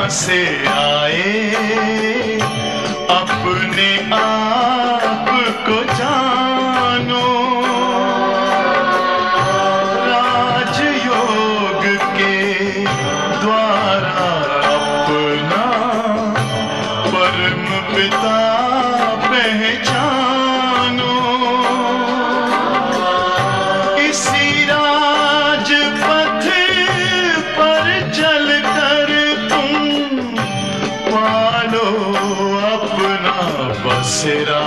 से आए, अपने आप को जानो, राजयोग के द्वारा अपना परम पिता पहचानो। इसी राजपथ पर चलकर तुम पालो अपना बसेरा।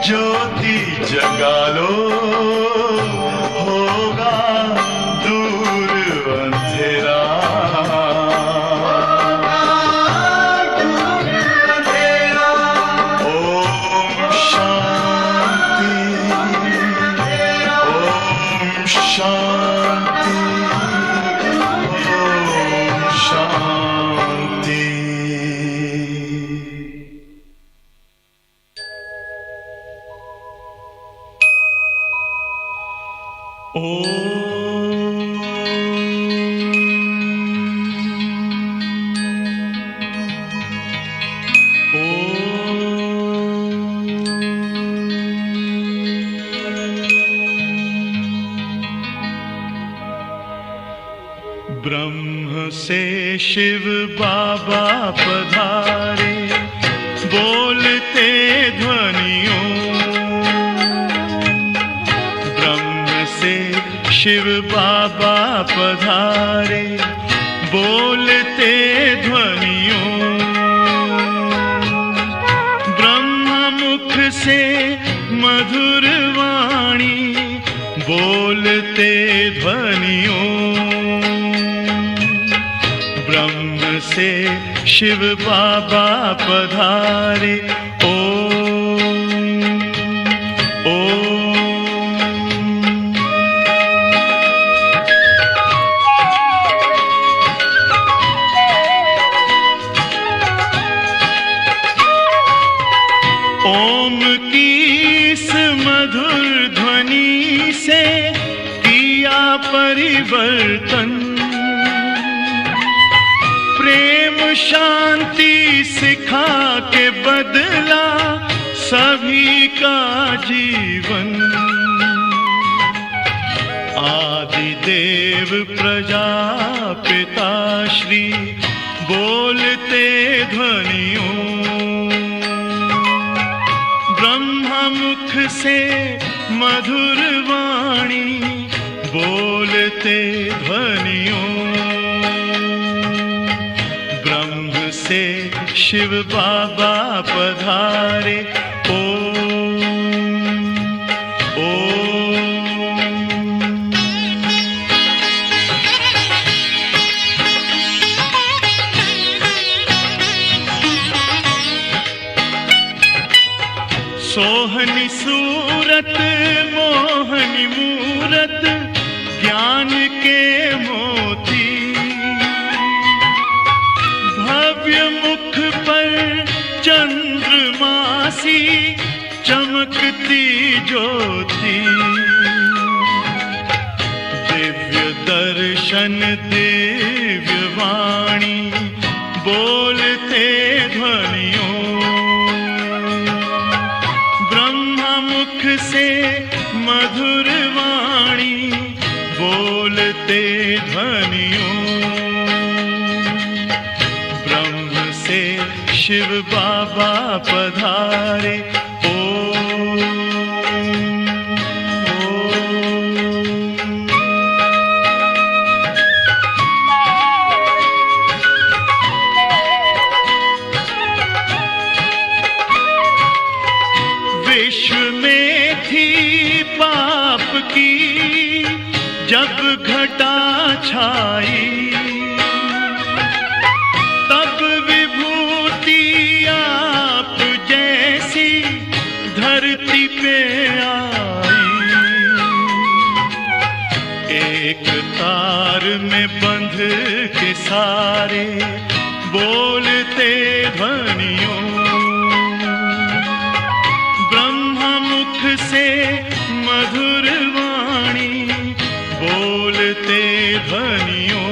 ज्योति जगा लो, होगा दूर अंधेरा। ओम शांति, ओम शांति, ओम शांति। ब्रह्म से शिव बाबा पधारे, बोलते ध्वनियों। ब्रह्म से शिव बाबा पधारे, बोलते ध्वनियों। ब्रह्म मुख से मधुर वाणी, बोलते ध्वनियों। ब्रह्म से शिव बाबा पधारे, ओम ओम। ओम की इस मधुर ध्वनि से किया परिवर्तन, प्रेम शांति सिखा के बदला सभी का जीवन। आदि देव प्रजापिता श्री बोलते ध्वनियों। ब्रह्म मुख से मधुर वाणी, बोलते ध्वनियों। ब्रह्म से शिव बाबा पधारे, ओम ओम। सोहनी सूरत मोहनी मूरत, ज्ञान के मोती। भव्य मुख पर चंद्रमासी, चमकती ज्योति। दिव्य दर्शन दिव्य वाणी, बोलते ध्वनियों। ब्रह्म मुख मुख से मधुर वाणी बोलते ध्वनियों, ब्रह्म से शिव बाबा पधारे। विश्व में थी पाप की जब घटा छाई, तब विभूति आप जैसी धरती पे आई। एक तार में बंध के सारे बोलते ध्वनियों, से मधुर वाणी बोलते ध्वनियों,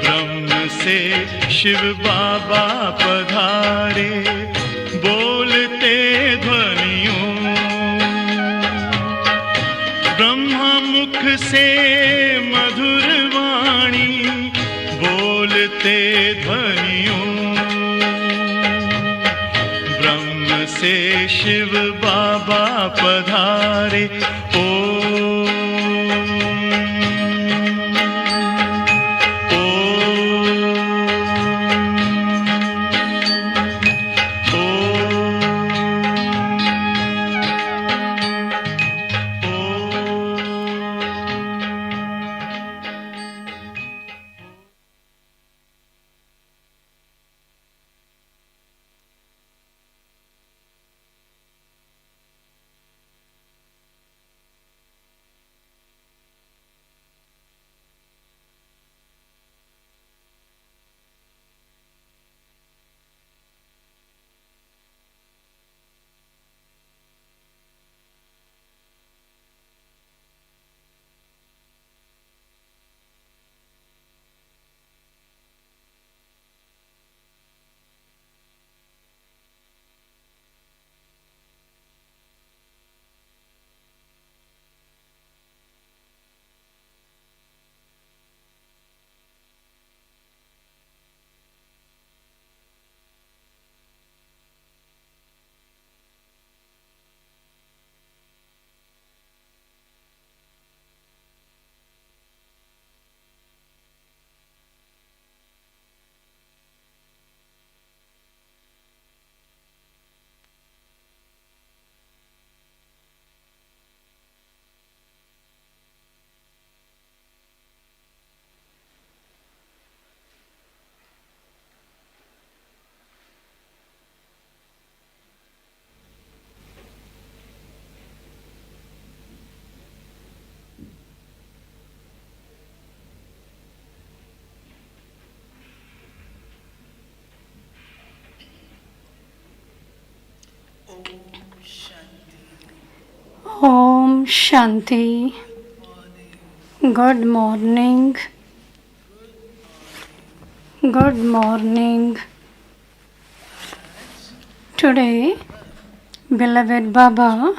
ब्रह्म से शिव बाबा पधारे बोलते ध्वनियों, ब्रह्मा मुख से मधुर वाणी बोलते ध्वनियों, से शिव बाबा पधारे। Om Shanti. Good morning. Good morning. Today, beloved Baba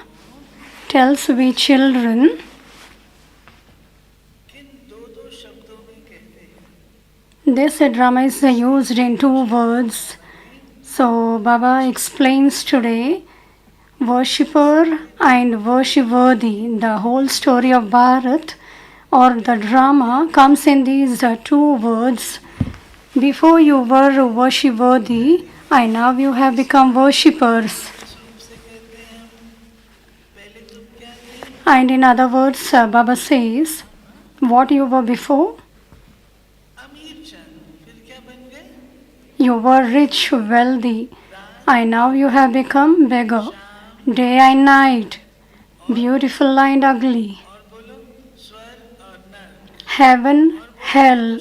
tells we children this drama is used in 2 words. So Baba explains today worshipper and worshipworthy. The whole story of Bharat or the drama comes in these 2 words. Before you were worshipworthy and now you have become worshippers. And in other words, Baba says, what you were before? You were rich, wealthy, and now you have become beggar. Day and night, beautiful and ugly. Heaven, hell,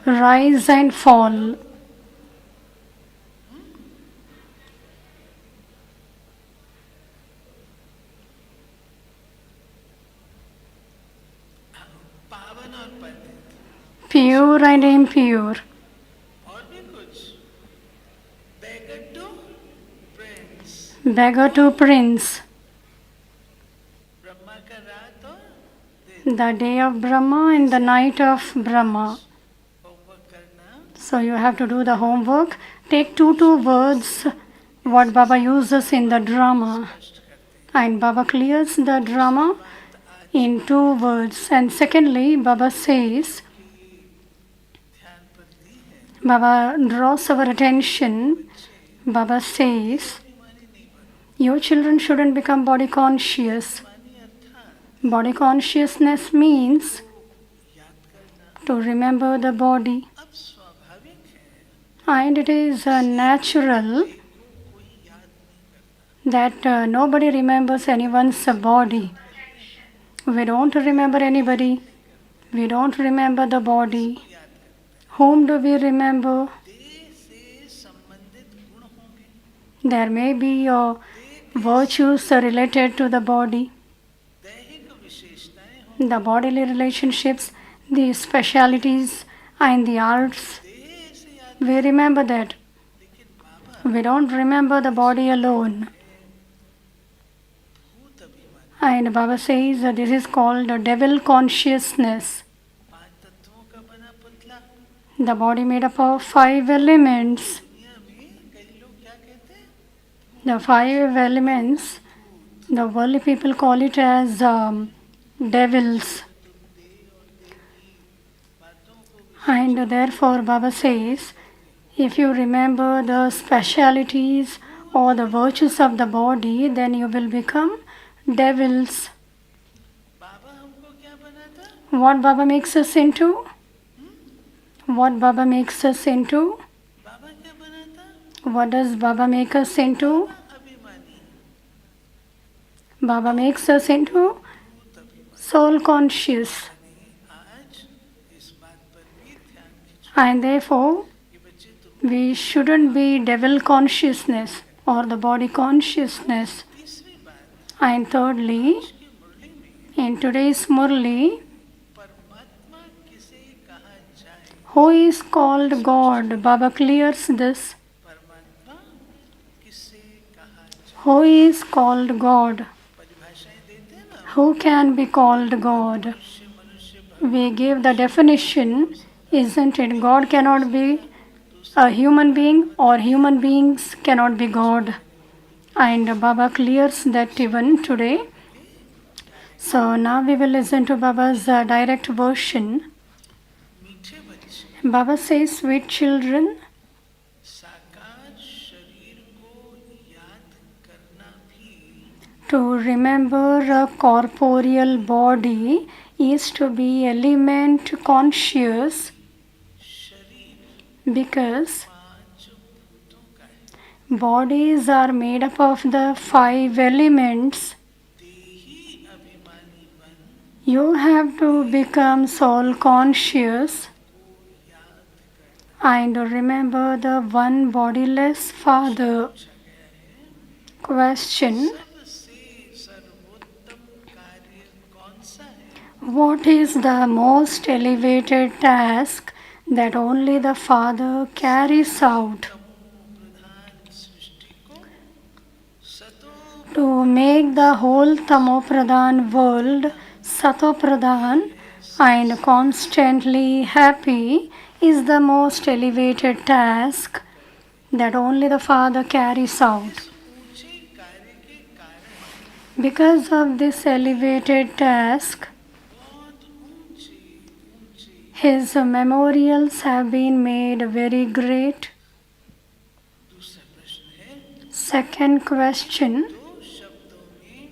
rise and fall. Pure and impure. beggar to prince. beggar to prince. Brahma का रात और दिन. The day of Brahma and the night of Brahma. Homework करना. So you have to do the homework. Take two words what Baba uses in the drama. And Baba clears the drama in 2 words. And secondly, Baba says, ध्यान पर दी है. Baba draws our attention. Baba says, अभिमानी नहीं बनना. your children shouldn't become body conscious. अभिमानी अर्थात Body consciousness means याद करना. to remember the body. अब स्वाभाविक है And it is natural कोई याद नहीं करता. that nobody remembers anyone's body. We don't remember anybody. We don't remember the body. याद करता. Whom do we remember? देह से संबंधित गुण होंगे. There may be virtues related to the body, दैहिक विशेषताएं होंगी. the bodily relationships, the specialities, and the arts. देह से याद. We remember that. लेकिन बाबा We don't remember the body alone. भूत अभिमानी. And Baba says that this is called devil consciousness. 5 तत्वों का बना पुतला. The body made up of 5 elements. दुनिया में कई लोग क्या कहते हैं? The 5 elements, the worldly people call it as devils. And therefore Baba says, if you remember the specialities or the virtues of the body, then you will become devils. बाबा हमको क्या बनाता? What Baba makes us into? What Baba makes us into? बाबा क्या बनाता? What does Baba make us into? अभिमानी. Baba makes us into soul conscious. आज इस बात पर भी ध्यान खींचो And therefore, कि बच्चे तुम we shouldn't be devil consciousness or the body consciousness. तीसरी बात And thirdly, की मुरली में in today's Murli, परमात्मा किसे कहा जाए? who is called God? Baba clears this. परमात्मा किसे कहा जाए? Who is called God? परिभाषाएं देते हैं ना. Who can be called God? मनुष्य We give the definition, isn't it? God cannot be a human being or human beings cannot be God. And Baba clears that even today. So now we will listen to Baba's direct version. मीठे बच्चे Baba says, sweet children, साकार शरीर को याद करना भी to remember a corporeal body is to be element conscious शरीर because 5 भूतों का है. bodies are made up of the 5 elements. देही अभिमानी बन You have to become soul conscious को याद करना. and remember the one bodiless Father. Question: सबसे सर्वोत्तम कार्य कौन सा है? what is the most elevated task that only the Father carries out? प्रधान सृष्टि को सतो To make the whole Tamopradhan world Satopradhan and constantly happy is the most elevated task that only the Father carries out. ऊंचे कार्य के कारण Because of this elevated task, बहुत ऊंचे his memorials have been made very great. दूसरा प्रश्न है. Second question: 2 शब्दों में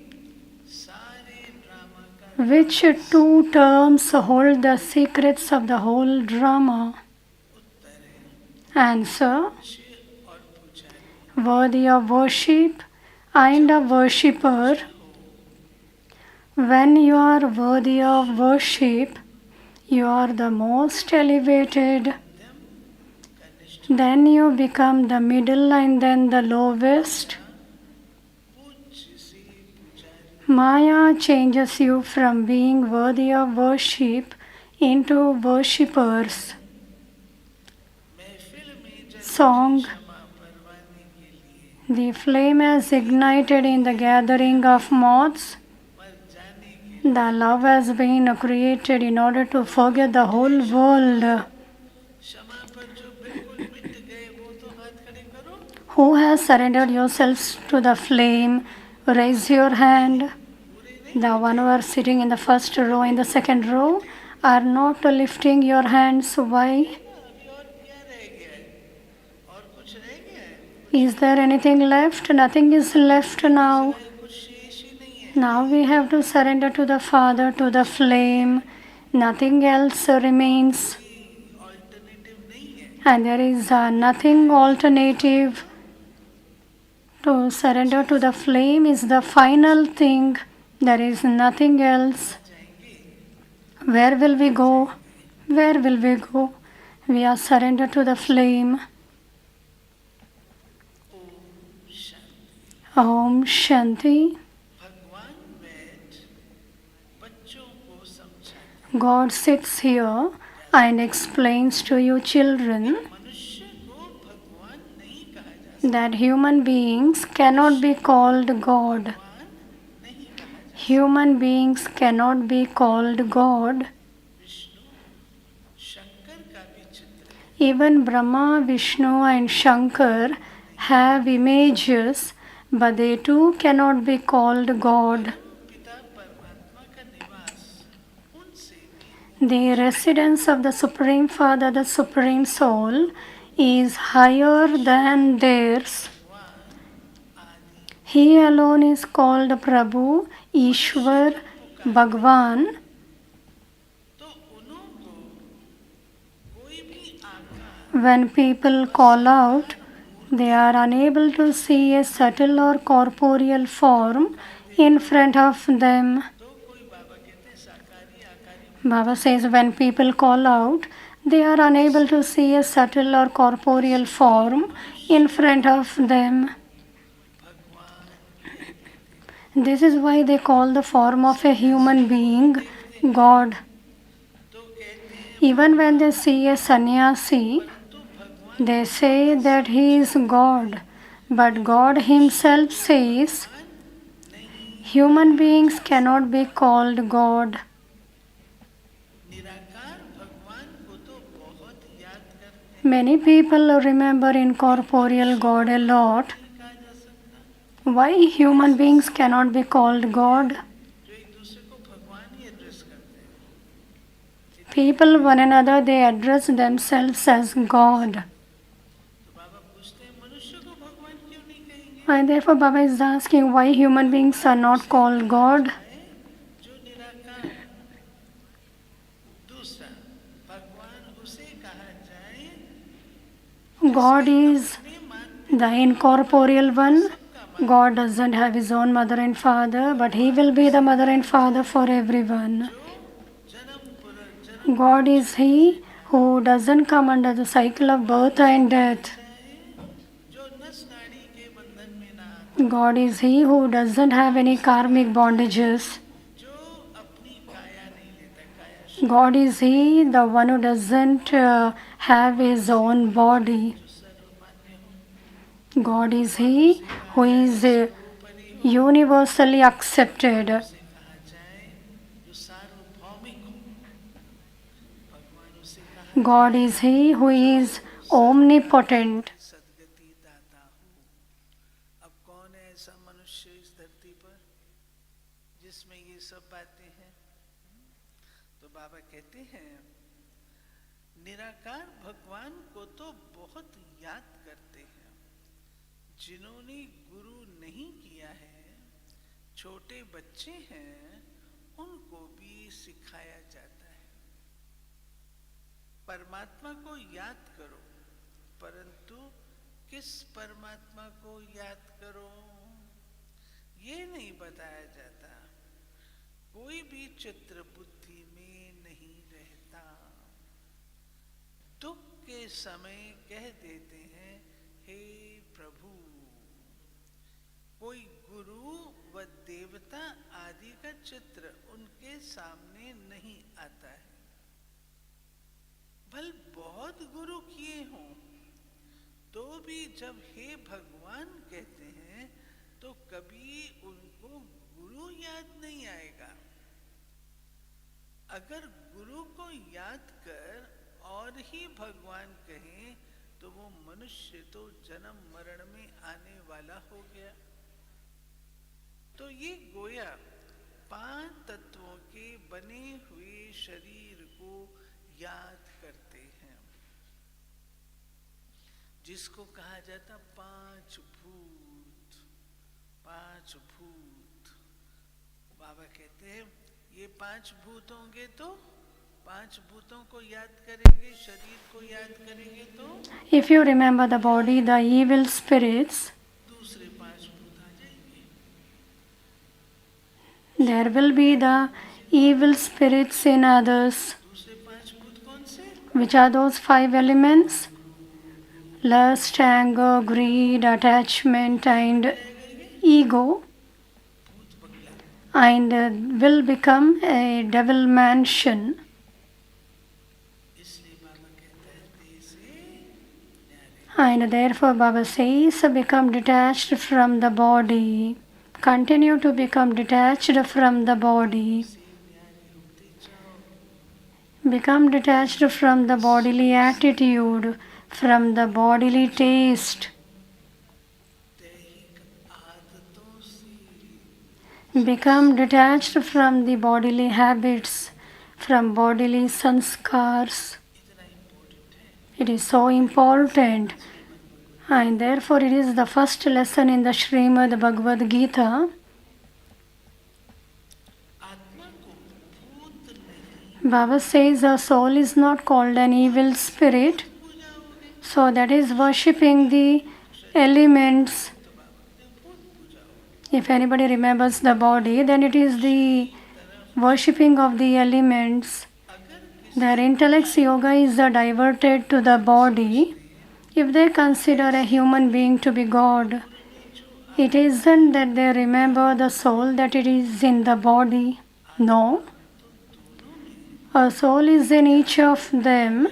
सारे ड्रामा का which 2 terms hold the secrets of the whole drama? उत्तर है Answer: शिव और पुजारी. worthy of worship and a worshipper. When you are worthy of worship, you are the most elevated. Then you become the middle and then the lowest. पूज्य से पुजारी. Maya changes you from being worthy of worship into worshippers. महफिल में जब Song. क्षमा परवाने The flame has ignited in the gathering of moths. मर जाने के The love has been created in order to forget the whole world. क्षमा पर जो बिल्कुल मिट गए वो तो हाथ खड़े करो. Who has surrendered yourselves to the flame? Raise your hand. The one who are sitting in the first row, in the second row, are not lifting your hands. Why? अभी और क्या रह गया है? और कुछ रह गया है? Is there anything left? Nothing is left now. कुछ शेष ही नहीं है. Now we have to surrender to the Father, to the flame. Nothing else remains. Alternative नहीं है. And there is nothing alternative. To surrender to the flame is the final thing. There is nothing else. Where will we go? Where will we go? We are surrendered to the flame. Om Shanti. भगवान बैठ बच्चों को समझा. God sits here and explains to you children मनुष्य को भगवान नहीं कहा जा सकता. that human beings cannot be called God. नहीं कहा जा. Human beings cannot be called God. Vishnu Shankar का भी चित्र है. Even Brahma, Vishnu and Shankar have images, but they too cannot be called God. पिता परमात्मा का निवास उनसे भी The residence of the Supreme Father, the Supreme Soul, is higher than theirs. He alone is called Prabhu, Ishwar, Bhagwan. तो उनको कोई भी आकार When people call out, they are unable to see a subtle or corporeal form in front of them. तो कोई बाबा कहते हैं साकारी आकारी. Baba says when people call out, they are unable to see a subtle or corporeal form in front of them. This is why they call the form of a human being God. तो कहते हैं Even when they see a sannyasi, तो भगवान they say that he is God. But God Himself says, human beings cannot be called God. निराकार भगवान को तो बहुत याद करते हैं. Many people remember incorporeal God a lot. नहीं कहा जा सकता. Why human beings cannot be called God? जो एक दूसरे को भगवान ही एड्रेस करते हैं. People, one another, they address themselves as God. तो बाबा पूछते हैं मनुष्य को भगवान क्यों नहीं कहेंगे. And therefore Baba is asking why human beings are not called God. जो निराकार. दूसरा भगवान उसे कहा जाए God is अपने मान the incorporeal one. God doesn't have His own mother and father, but He will be the mother and father for everyone. जन्म पुनर्जन्म God is He who doesn't come under the cycle of birth and death. जो नस नाड़ी के बंधन में ना आता. God is He who doesn't have any karmic bondages. जो अपनी काया नहीं लेता. काया God is He, the one who doesn't have His own body. सर्वमान्य हो. God is He who is universally accepted. उसे कहा जाए जो सार्वभौमिक हो. भगवान उसे कहा God is He who is omnipotent. सदगति दाता हो. अब कौन है ऐसा मनुष्य इस धरती पर जिसमें ये सब बातें हैं. तो बाबा कहते हैं निराकार भगवान को तो बहुत याद करते हैं. जिन्होंने गुरु नहीं किया है, छोटे बच्चे हैं, उनको भी सिखाया जाता है. परमात्मा को याद करो, परंतु किस परमात्मा को याद करो ये नहीं बताया जाता. कोई भी चित्र बुद्धि में नहीं रहता. दुख के समय कह देते हैं हे प्रभु. कोई गुरु व देवता आदि का चित्र उनके सामने नहीं आता है. भल बहुत गुरु किए हों तो भी जब हे भगवान कहते हैं तो कभी उनको गुरु याद नहीं आएगा। अगर गुरु को याद कर और ही भगवान कहें तो वो मनुष्य तो जन्म मरण में आने वाला हो गया। तो ये गोया 5 तत्वों के बने हुए शरीर को याद करते हैं, जिसको कहा जाता 5 भूत। 5 भूत बाबा कहते हैं ये 5 भूत होंगे तो 5 भूतों को याद करेंगे, शरीर को याद करेंगे तो if you remember the body, the evil spirits, दूसरे 5 भूत आ जाएंगे। there will be the evil spirits in others. दूसरे 5 भूत कौन से? Which are those 5 elements? Lust, anger, greed, attachment, and ego, and will become a devil mansion. इसलिए बाबा कहता है देह से न्यारे। And therefore Baba says, become detached from the body. Continue to become detached from the body. Become detached from the bodily attitude, from the bodily taste. दैहिक आदतों से Become detached from the bodily habits, from bodily sanskars. इतना important है। It is so important, and therefore it is the first lesson in the Srimad Bhagavad Gita. आत्मा को भूत नहीं Baba says a soul is not called an evil spirit, पूजाओगे so that is worshipping the elements. तो बाबा ने भूत पूजाओगे। If anybody remembers the body, then it is the worshipping of the elements. अगर Their intellect's yoga is diverted to the body. If they consider a human being to be God, it isn't that they remember the soul, that it is in the body. No. A soul is in each of them,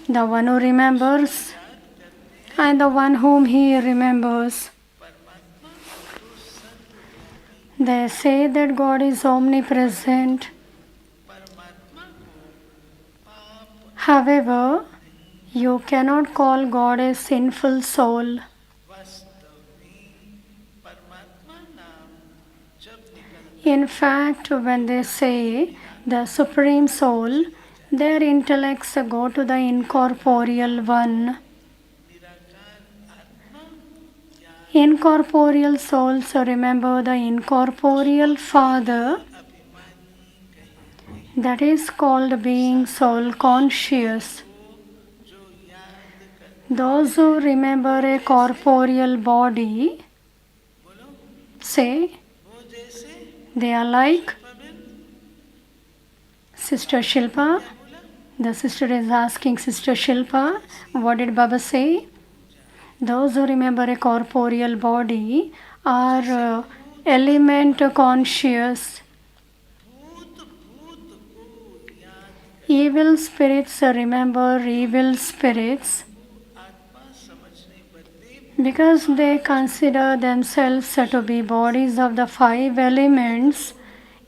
the one who remembers and the one whom he remembers. परमात्मा तो सर्वव्यापी, They say that God is omnipresent. परमात्मा को पाप However, you cannot call God a sinful soul. वास्तव में परमात्मा नाम जब निकलता In fact, when they say the Supreme Soul, their intellects go to the incorporeal one. निराकार आत्मा या Incorporeal souls remember the incorporeal Father. अभिमानी कहेंगे That is called being soul conscious. जो याद कर Those who remember a corporeal body बोलो say वो जैसे they are like पवित्र Sister Shilpa. The sister is asking Sister Shilpa, what did Baba say? Those who remember a corporeal body are element conscious. भूत भूत को याद Evil spirits remember evil spirits आत्मा समझने बदले because they consider themselves to be bodies of the 5 elements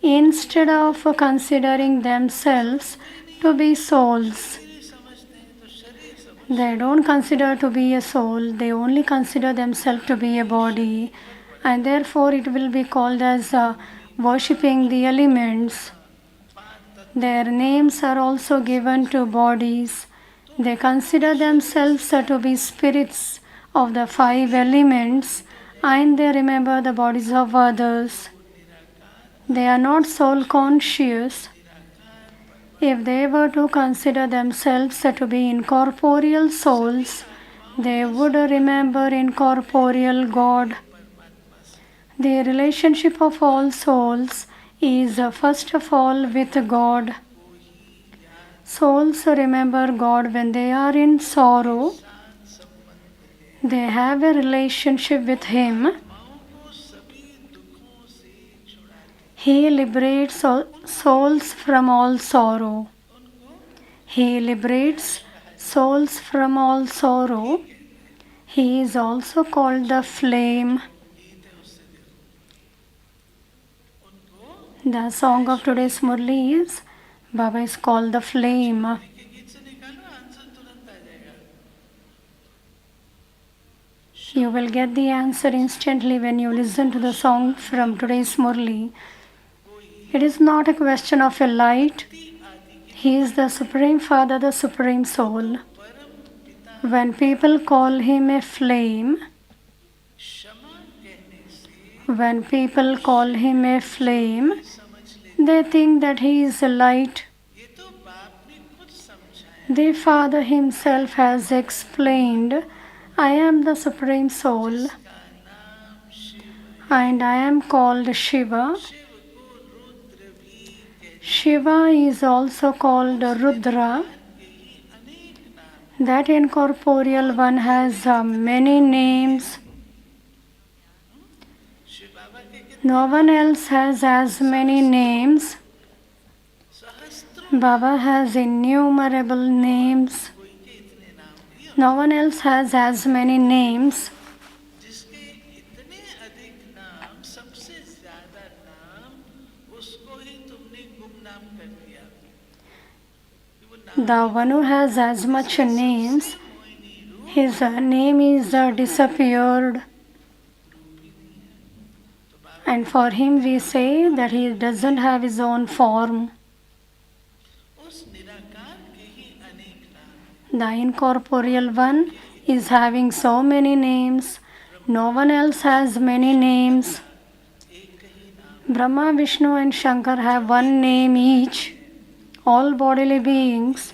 instead of considering themselves to be souls. शरीर समझते हैं तो शरीर समझ They don't consider to be a soul, they only consider themselves to be a body, and therefore it will be called as worshipping the elements. Their names are also given to bodies. They consider themselves to be spirits of the 5 elements, and they remember the bodies of others. They are not soul conscious. If they were to consider themselves to be incorporeal souls, they would remember incorporeal God. The relationship of all souls is first of all with God. Souls remember God when they are in sorrow. They have a relationship with Him. माओ को सभी दुखों से छुड़ाते He liberates souls from all sorrow. He liberates souls from all sorrow. He is also called the flame. गीत है उससे देखो उनको The song of today's Murli is Baba is called the flame. के गीत से निकालो आंसर तुरंत आ जाएगा You will get the answer instantly when you listen to the song from today's Murli. It is not a question of a light. He is the Supreme Father, the Supreme Soul. When people call him a flame, क्षमा कहने से when people call him a flame, समझ ले they think that he is a light. ये तो बाप ने खुद समझाया The Father himself has explained, I am the Supreme Soul का नाम शिव है and I am called Shiva. Shiv को रुद्र भी कहते Shiva is also called Rudra. हैं यही अनेक नाम That incorporeal one has many names. Shiv बाबा के कितने No one else has as many names. सहस्त्रों Baba has innumerable names. कोई के इतने नाम नहीं No one else has as many names. जिसके इतने अधिक नाम सबसे ज्यादा नाम उसको ही तुमने गुमनाम कर दिया कि वो नाम The one who has as much names, his name is disappeared. And for him we say that he doesn't have his own form. उस निराकार के ही अनेक नाम The incorporeal one is having so many names. No one else has many names. एक ही नाम Brahma, Vishnu and Shankar have one name each. All bodily beings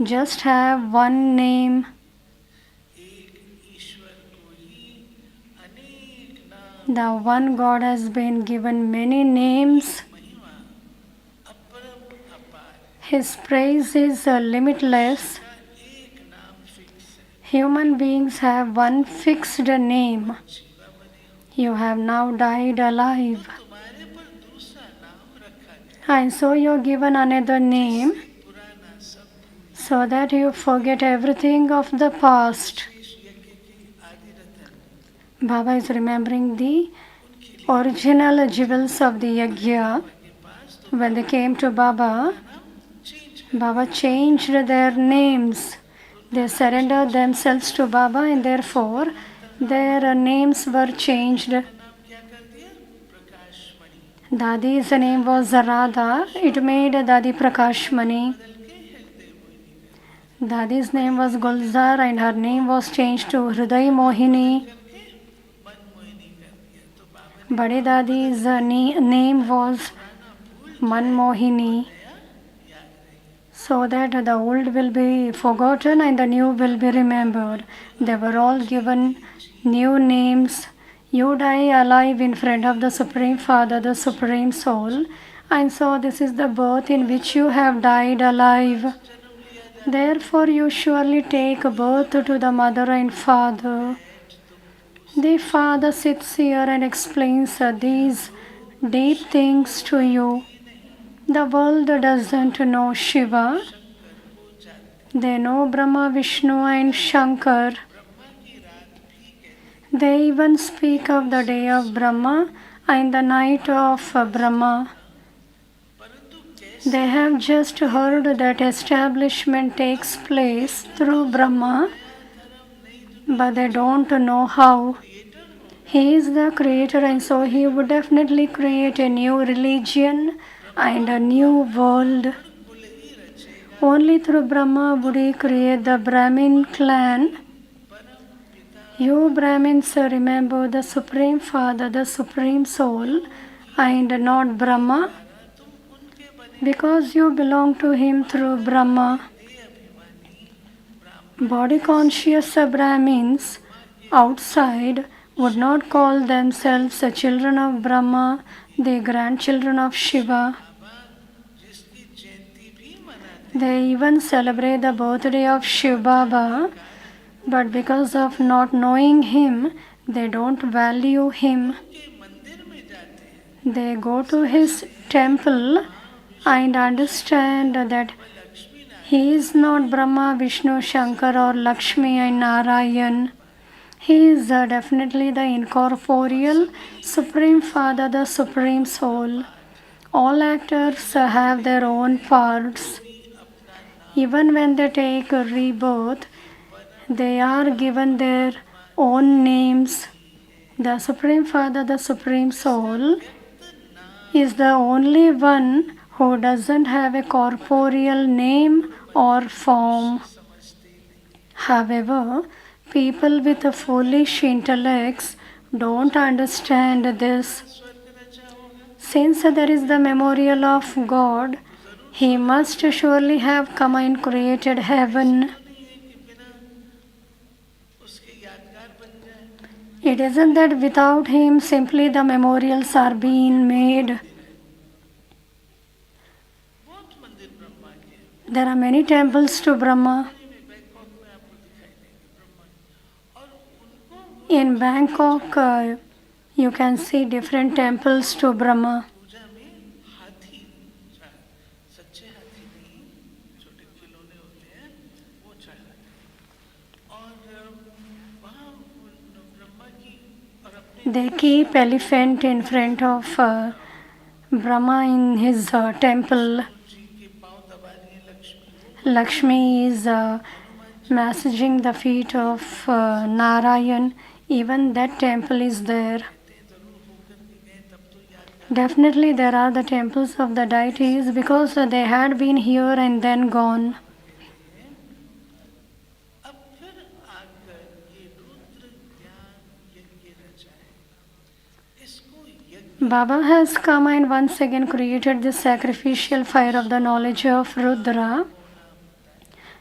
just have one name. एक ईश्वर को ही अनेक नाम The one God has been given many names. महिमा अपरम अपार His praise is limitless. का एक नाम फिक्स है Human beings have one fixed name. जीवा बने हो You have now died alive. तुम्हारे पर दूसरा नाम रखा गया And so you're given another name पुराना सब भूल so that you forget everything of the past. शेष यज्ञ के आदि रतन Baba is remembering the original jewels of the yajna. के पास तो When they came to Baba, नाम change Baba changed their names. They surrendered themselves to Baba and therefore their names were changed. नाम क्या कर दिया प्रकाश मणि Dadi's name was Radha. It made Dadi Prakashmani. बदल के हृदय Mohini Dadi's name was Gulzar and her name was changed to Hriday Mohini. करके मन मोहिनी कर दिया तो बाबा Badi Dadi's name was Manmohini, याद रही so that the old will be forgotten and the new will be remembered. They were all given new names. You die alive in front of the Supreme Father, the Supreme Soul, and so this is the birth in which you have died alive. Therefore, you surely take birth to the mother and father. The Father sits here and explains these deep things to you. The world doesn't know Shiva. They know Brahma, Vishnu and Shankar. They even speak of the day of Brahma and the night of Brahma. परंतु कैसे They have just heard that establishment takes place through Brahma, but they don't know how. He is the creator and so he would definitely create a new religion and a new world. Only through Brahma would he create the Brahmin clan. You Brahmins remember the Supreme Father, the Supreme Soul, and not Brahma, because you belong to him through Brahma. Body conscious Brahmins outside would not call themselves the children of Brahma, the grandchildren of Shiva. जिसकी जयंती भी मनाते They even celebrate the birthday of Shiv Baba, but because of not knowing him, they don't value him. के मंदिर में जाते हैं They go to his temple and understand that he is not Brahma, Vishnu, Shankar or Lakshmi and Narayan. He is definitely the incorporeal Supreme Father, the Supreme Soul. All actors have their own parts. Even when they take a rebirth, they are given their own names. The Supreme Father, the Supreme Soul, is the only one who doesn't have a corporeal name or form. However, people with foolish intellects don't understand this. Since there is the memorial of God, He must surely have come and created heaven. It isn't that without Him simply the memorials are being made. There are many temples to Brahma. In Bangkok, you can see different temples to Brahma. They keep elephant in front of Brahma in his temple. Lakshmi is massaging the feet of Narayan. Even that temple is there. Definitely there are the temples of the deities because they had been here and then gone. Baba has come and once again created this sacrificial fire of the knowledge of Rudra.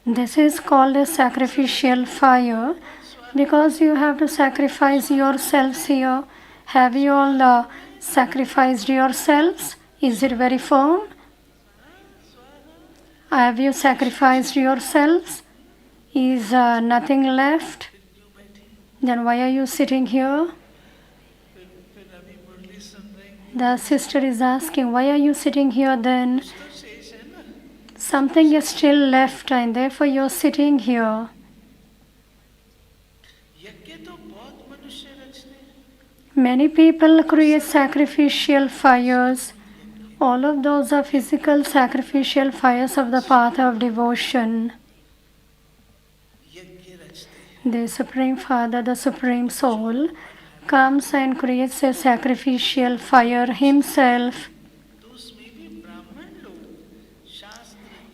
This is called a sacrificial fire because you have to sacrifice yourselves here. Have you all sacrificed yourselves? Is it very firm? Have you sacrificed yourselves? Is nothing left? Then why are you sitting here? The sister is asking, why are you sitting here then? Something is still left and therefore you are sitting here. Many people create sacrificial fires. All of those are physical sacrificial fires of the path of devotion. The Supreme Father, the Supreme Soul, comes and creates a sacrificial fire himself.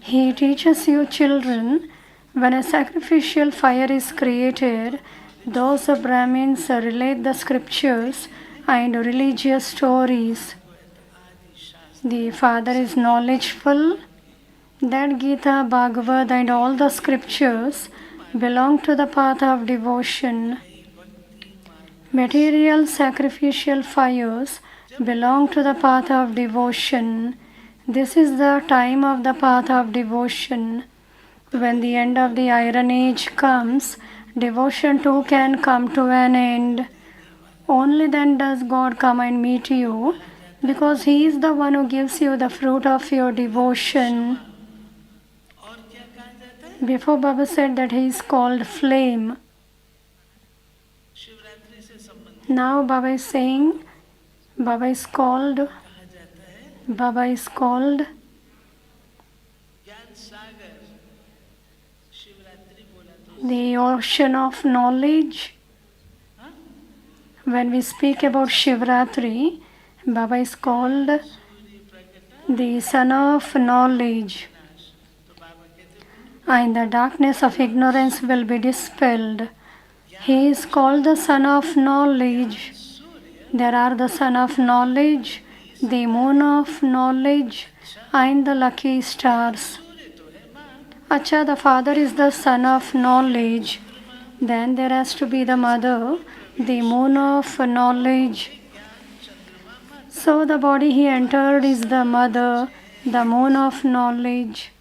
He teaches you children, when a sacrificial fire is created, those Brahmins relate the scriptures and religious stories. The Father is knowledgeful that Gita, Bhagavad and all the scriptures belong to the path of devotion. Material sacrificial fires belong to the path of devotion. This is the time of the path of devotion. When the end of the Iron Age comes, devotion too can come to an end. Only then does God come and meet you, because He is the one who gives you the fruit of your devotion. Before Baba said that He is called flame. Now Baba is saying, Baba is called the ocean of knowledge. When we speak about Shivratri, Baba is called the son of knowledge. And the darkness of ignorance will be dispelled. He is called the son of knowledge. There are the son of knowledge, the moon of knowledge, and the lucky stars. Acha, the father is the son of knowledge. Then there has to be the mother, the moon of knowledge. So the body he entered is the mother, the moon of knowledge.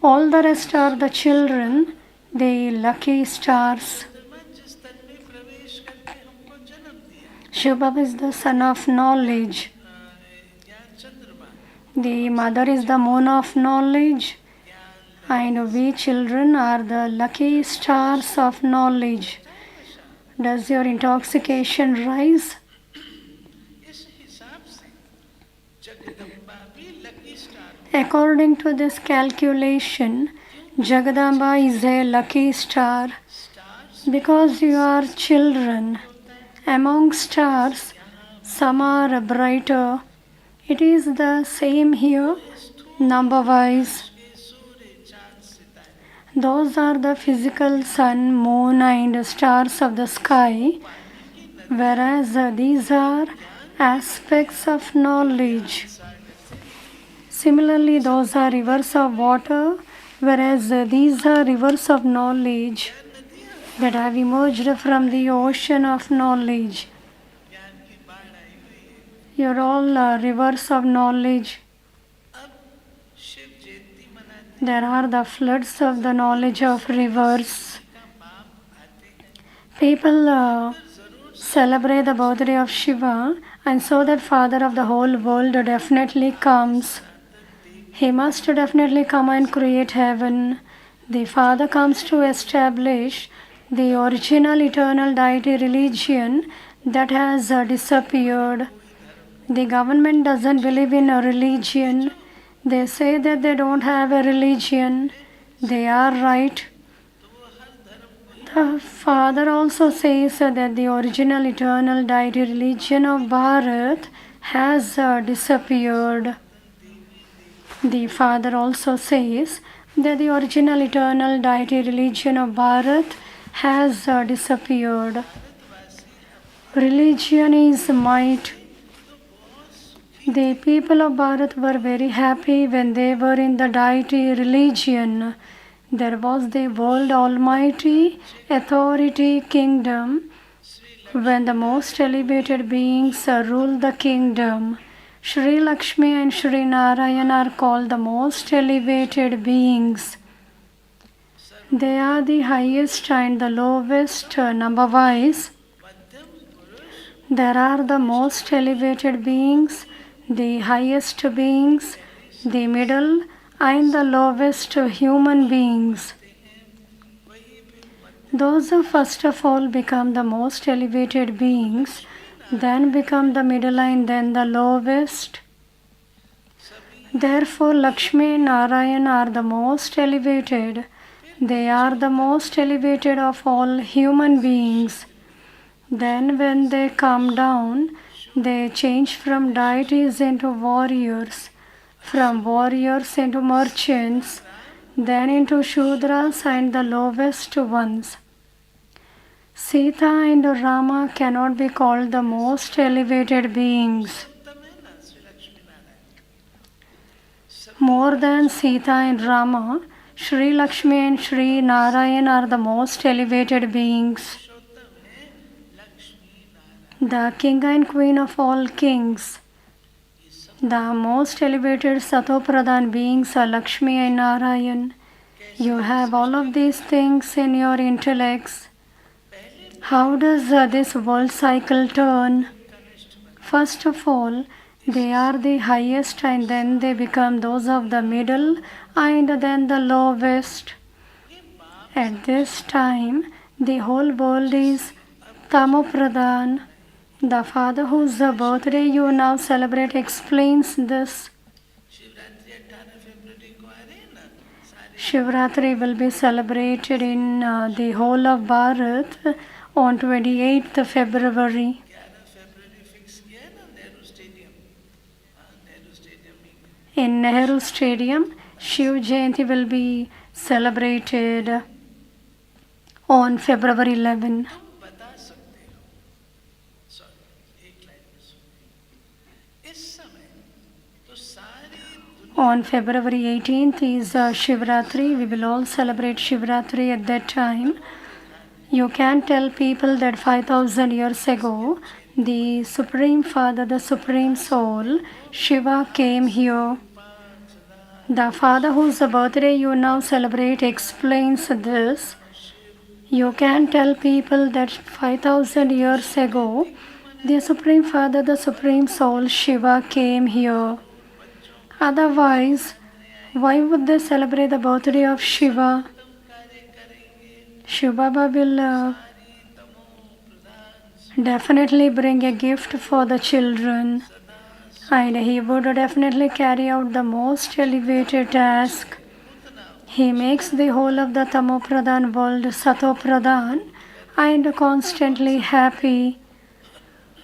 All the rest are the children, the lucky stars. Shiv Baba is the son of knowledge. The mother is the moon of knowledge. And we children are the lucky stars of knowledge. Does your intoxication rise? इस हिसाब से जगदम्बा भी lucky star, According to this calculation, Jagadamba is a lucky star because you are children. Among stars, some are brighter. It is the same here, number wise. सूर्य चांद सितारे, Those are the physical sun, moon, and stars of the sky, whereas these are aspects of knowledge. Similarly, those are rivers of water, whereas these are rivers of knowledge that have emerged from the ocean of knowledge. ज्ञान की बाढ़ आई हुई है। You're all rivers of knowledge. अब शिव जयंती मनाते There are the floods of the knowledge of rivers. का बाप आते हैं, People जरूर celebrate the birthday of Shiva, and so that Father of the whole world definitely comes. He must definitely come and create heaven. The Father comes to establish the original eternal deity religion that has disappeared. The government doesn't believe in a religion. They say that they don't have a religion. They are right. The Father also says that the original eternal deity religion of Bharat has disappeared. The Father also says that the original eternal deity religion of Bharat has disappeared. Religion is might. The people of Bharat were very happy when they were in the deity religion. There was the world almighty authority kingdom when the most elevated beings ruled the kingdom. Shri Lakshmi and Shri Narayan are called the most elevated beings. They are the highest and the lowest number wise. There are the most elevated beings, the highest beings, the middle and the lowest human beings. Those who first of all become the most elevated beings, then become the middle and then the lowest. Therefore, Lakshmi and Narayan are the most elevated. They are the most elevated of all human beings. Then when they come down, they change from deities into warriors, from warriors into merchants, then into Shudras and the lowest ones. Sita and Rama cannot be called the most elevated beings. More than Sita and Rama, Shri Lakshmi and Shri Narayan are the most elevated beings. The king and queen of all kings. The most elevated Satopradhan beings are Lakshmi and Narayan. You have all of these things in your intellects. How does this world cycle turn? First of all, they are the highest and then they become those of the middle and then the lowest. At this time, the whole world is Tamopradhan. The Father whose birthday you now celebrate explains this. Shivratri will be celebrated in the whole of Bharat on 28th February. 11 February fix किया है ना Nehru stadium, Nehru stadium में। In Nehru Stadium, Shiv Jayanti will be celebrated on February 11. तुम बता सकते हो, sorry एक line में सुनिए, इस समय तो सारी दुनिया On February 18th is Shivratri. We will all celebrate Shivratri at that time. You can tell people that 5,000 years ago, the Supreme Father, the Supreme Soul, Shiva came here. The Father whose birthday you now celebrate explains this. You can tell people that 5,000 years ago, the Supreme Father, the Supreme Soul, Shiva came here. Otherwise, why would they celebrate the birthday of Shiva? Shiva Baba will definitely bring a gift for the children, and he would definitely carry out the most elevated task. He makes the whole of the Tamopradhan world Satopradhan and constantly happy.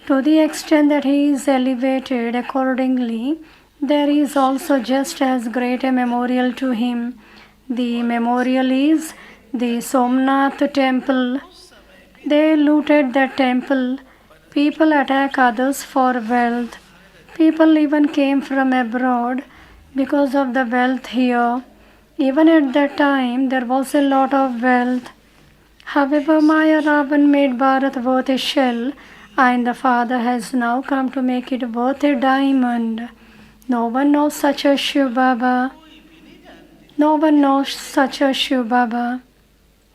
To the extent that he is elevated accordingly, there is also just as great a memorial to him. The memorial is the Somnath temple. They looted the temple. People attack others for wealth. People even came from abroad because of the wealth here. Even at that time, there was a lot of wealth. However, Maya Ravan made Bharat worth a shell, and the Father has now come to make it worth a diamond. No one knows such a Shiv Baba. No one knows such a Shiv Baba.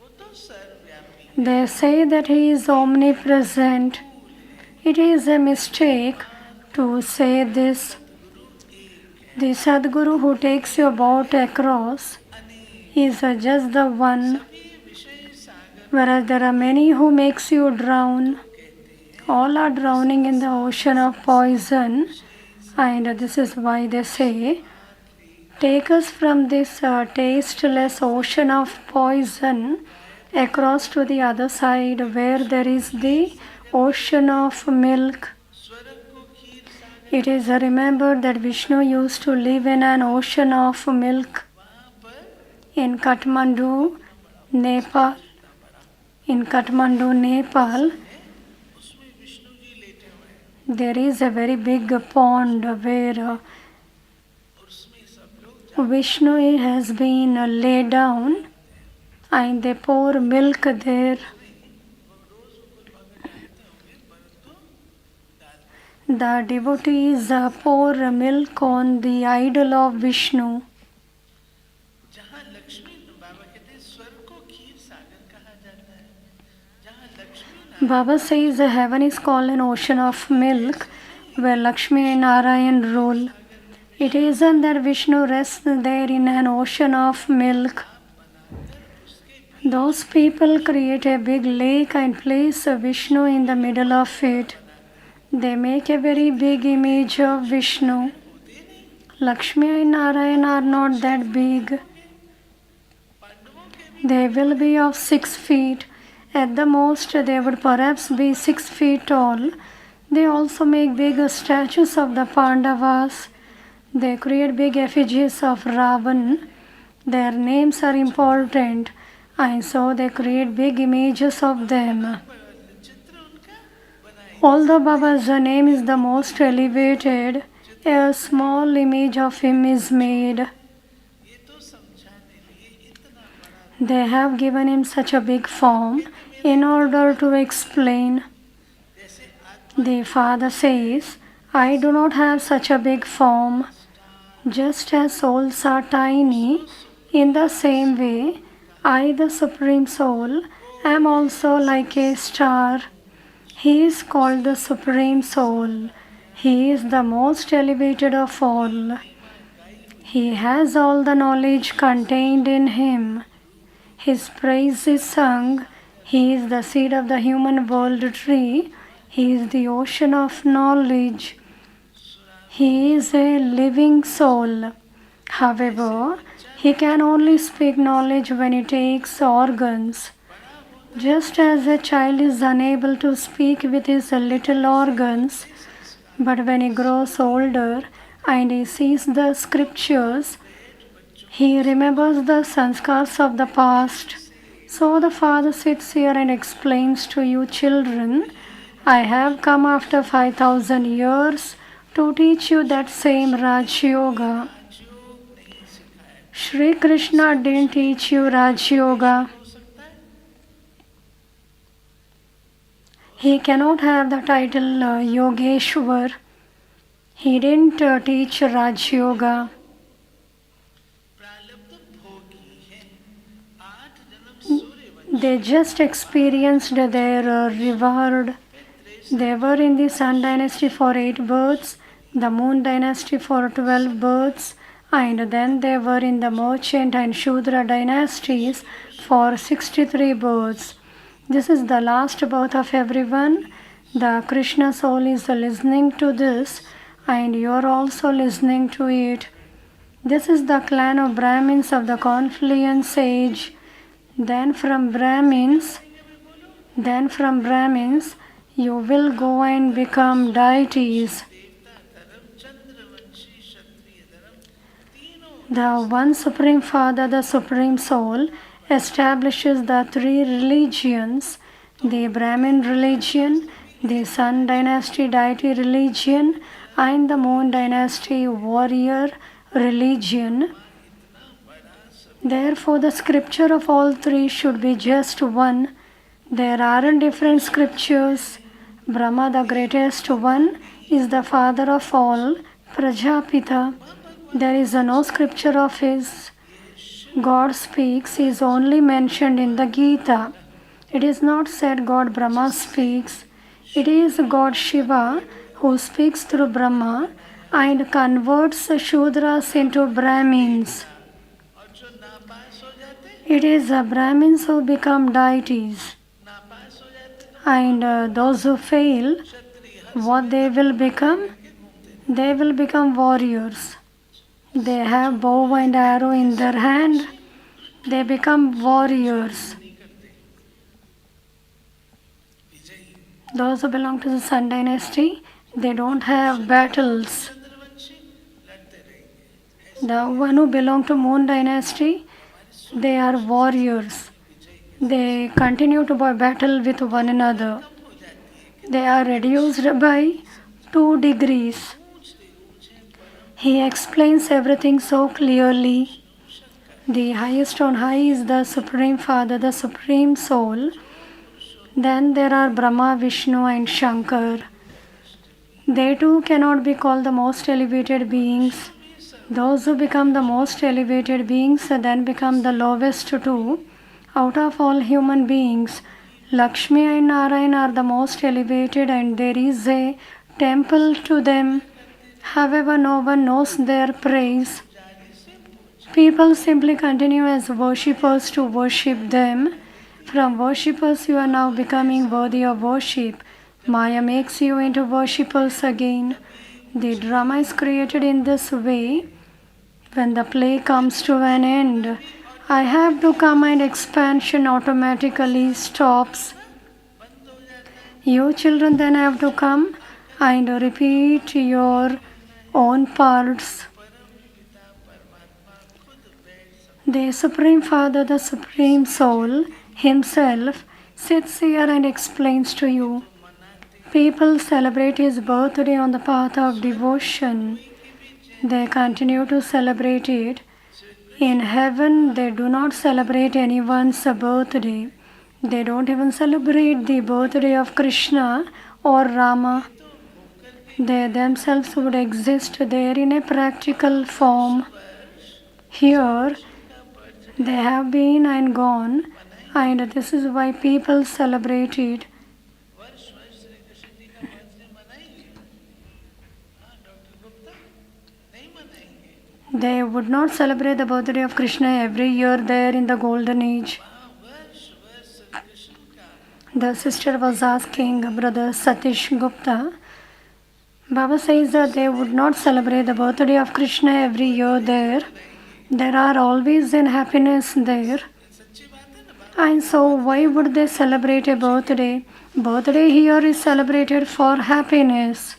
वो तो सर्वव्यापी They say that he is omnipresent. It is a mistake to say this. The Sadguru who takes your boat across is just the one, विषय सागर whereas there are many who makes you drown. All are drowning in the ocean of poison, and this is why they say, take us from this tasteless ocean of poison across to the other side where there is the ocean of milk. स्वर्ग को खीर सागर It is remembered that Vishnu used to live in an ocean of milk वहाँ पर in Kathmandu, Nepal. In Kathmandu, Nepal, उसमें विष्णु जी लेटे हुए हैं there is a very big pond where और उसमें सब लोग Vishnu has been laid down and they pour milk there. रोज ऊपर भगत डालते होंगे परंतु डालते The devotees pour milk on the idol of Vishnu. जहाँ लक्ष्मी बाबा कहते हैं स्वर्ग को खीर सागर कहा जाता है जहाँ Lakshmi Baba says heaven is called an ocean of milk where Lakshmi and Narayan rule. It isn't that Vishnu rests there in an ocean of milk. Those people create a big lake and place Vishnu in the middle of it. They make a very big image of Vishnu. Lakshmi and Narayan are not that big. They will be of 6 feet. At the most, they would perhaps be 6 feet tall. They also make big statues of the Pandavas. They create big effigies of Ravan. Their names are important, and so they create big images of them. चित्र उनका बनाए Although Baba's name is the most elevated, a small image of him is made. ये तो समझाने लिए इतना बड़ा They have given him such a big form in order to explain. जैसे आत्मा The Father says, I do not have such a big form. Just as souls are tiny, in the same way, I, the Supreme Soul, am also like a star. He is called the Supreme Soul. He is the most elevated of all. He has all the knowledge contained in him. His praise is sung. He is the seed of the human world tree. He is the ocean of knowledge. He is a living soul. However, he can only speak knowledge when he takes organs. Just as a child is unable to speak with his little organs, but when he grows older and he sees the scriptures, he remembers the sanskars of the past. So the Father sits here and explains to you children, I have come after 5,000 years to teach you that same Raj Yoga. Shri Krishna didn't teach you Raj Yoga. He cannot have the title Yogeshwar. He didn't teach Raj Yoga. प्रारब्ध भोगी है 8 जन्म सूर्य They just experienced their reward. They were in the Sun dynasty for 8 births, the Moon dynasty for 12 births, and then they were in the Merchant and Shudra dynasties for 63 births. This is the last birth of everyone. The Krishna soul is listening to this and you are also listening to it. This is the clan of Brahmins of the confluence age. Then from Brahmins, you will go and become deities. The one Supreme Father, the Supreme Soul, establishes the three religions, the Brahmin religion, the Sun Dynasty deity religion, and the Moon Dynasty warrior religion. Therefore, the scripture of all three should be just one. There aren't different scriptures. Brahma, the greatest one, is the father of all, Prajapita. There is no scripture of his. God speaks is only mentioned in the Gita. It is not said God Brahma speaks. It is God Shiva who speaks through Brahma and converts Shudras into Brahmins. It is the Brahmins who become deities. And those who fail, what they will become? They will become warriors. They have bow and arrow in their hand. They become warriors. Those who belong to the Sun Dynasty, they don't have battles. The one who belong to Moon Dynasty, they are warriors. They continue to battle with one another. They are reduced by 2 degrees. He explains everything so clearly. The highest on high is the Supreme Father, the Supreme Soul. Then there are Brahma, Vishnu and Shankar. They too cannot be called the most elevated beings. Those who become the most elevated beings then become the lowest too. Out of all human beings, Lakshmi and Narayana are the most elevated and there is a temple to them. However, no one knows their praise. People simply continue as worshippers to worship them. From worshippers, you are now becoming worthy of worship. Maya makes you into worshippers again. The drama is created in this way. When the play comes to an end, I have to come and expansion automatically stops. You children then have to come and repeat your own parts. The Supreme Father, the Supreme Soul, Himself sits here and explains to you. People celebrate His birthday on the path of devotion. They continue to celebrate it. In heaven, they do not celebrate anyone's birthday. They don't even celebrate the birthday of Krishna or Rama. They themselves would exist there in a practical form. Here, they have been and gone, and this is why people celebrate it. They would not celebrate the birthday of Krishna every year there in the golden age. The sister was asking Brother Satish Gupta. Baba says that they would not celebrate the birthday of Krishna every year there. There are always in happiness there. And so why would they celebrate a birthday? Birthday here is celebrated for happiness.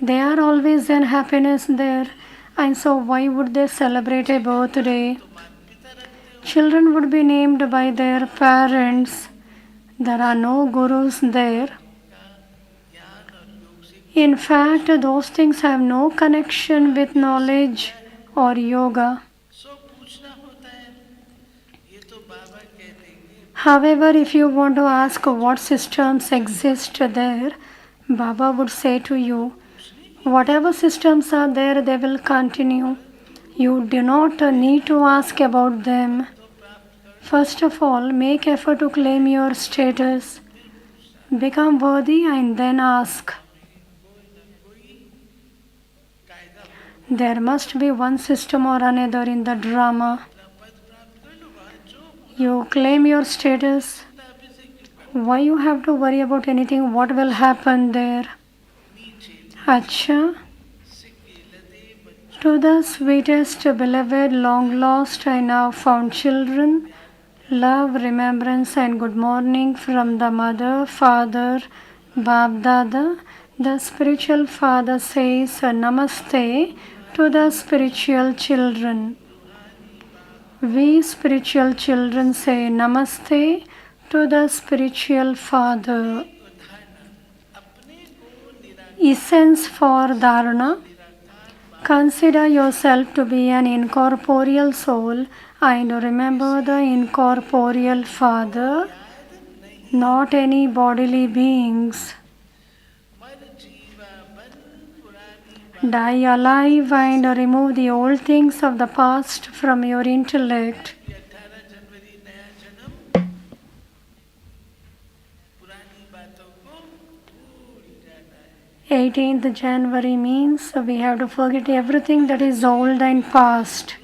They are always in happiness there. And so why would they celebrate a birthday? Children would be named by their parents. There are no gurus there. In fact, those things have no connection with knowledge or yoga. However, if you want to ask what systems exist there, Baba would say to you, whatever systems are there, they will continue. You do not need to ask about them. First of all, make effort to claim your status. Become worthy and then ask. There must be one system or another in the drama. You claim your status. Why you have to worry about anything? What will happen there? Acha. To the sweetest, beloved, long lost, I now found children, love, remembrance, and good morning from the mother, father, Bab Dada. The spiritual father says Namaste to the spiritual children. We spiritual children say Namaste to the spiritual father. Essence for Dharana. Consider yourself to be an incorporeal soul and remember the incorporeal father, not any bodily beings. Die alive and remove the old things of the past from your intellect. 18th January means we have to forget everything that is old and past.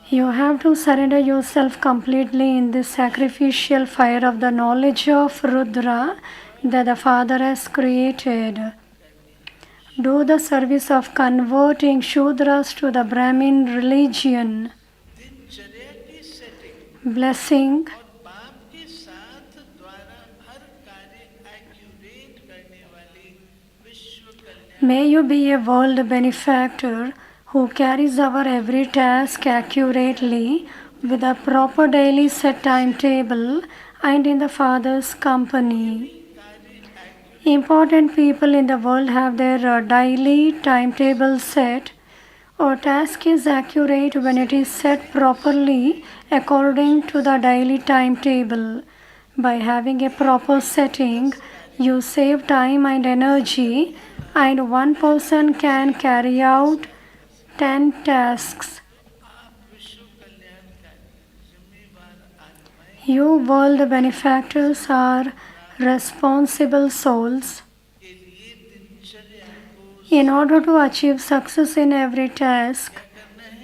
You have to surrender yourself completely in this sacrificial fire of the knowledge of Rudra that the Father has created. Do the service of converting Shudras to the Brahmin religion. Blessing. May you be a world benefactor who carries our every task accurately with a proper daily set timetable and in the Father's company. Important people in the world have their daily timetable set. Our task is accurate when it is set properly according to the daily timetable. By having a proper setting, you save time and energy, and one person can carry out 10 tasks. You world benefactors are responsible souls. In order to achieve success in every task,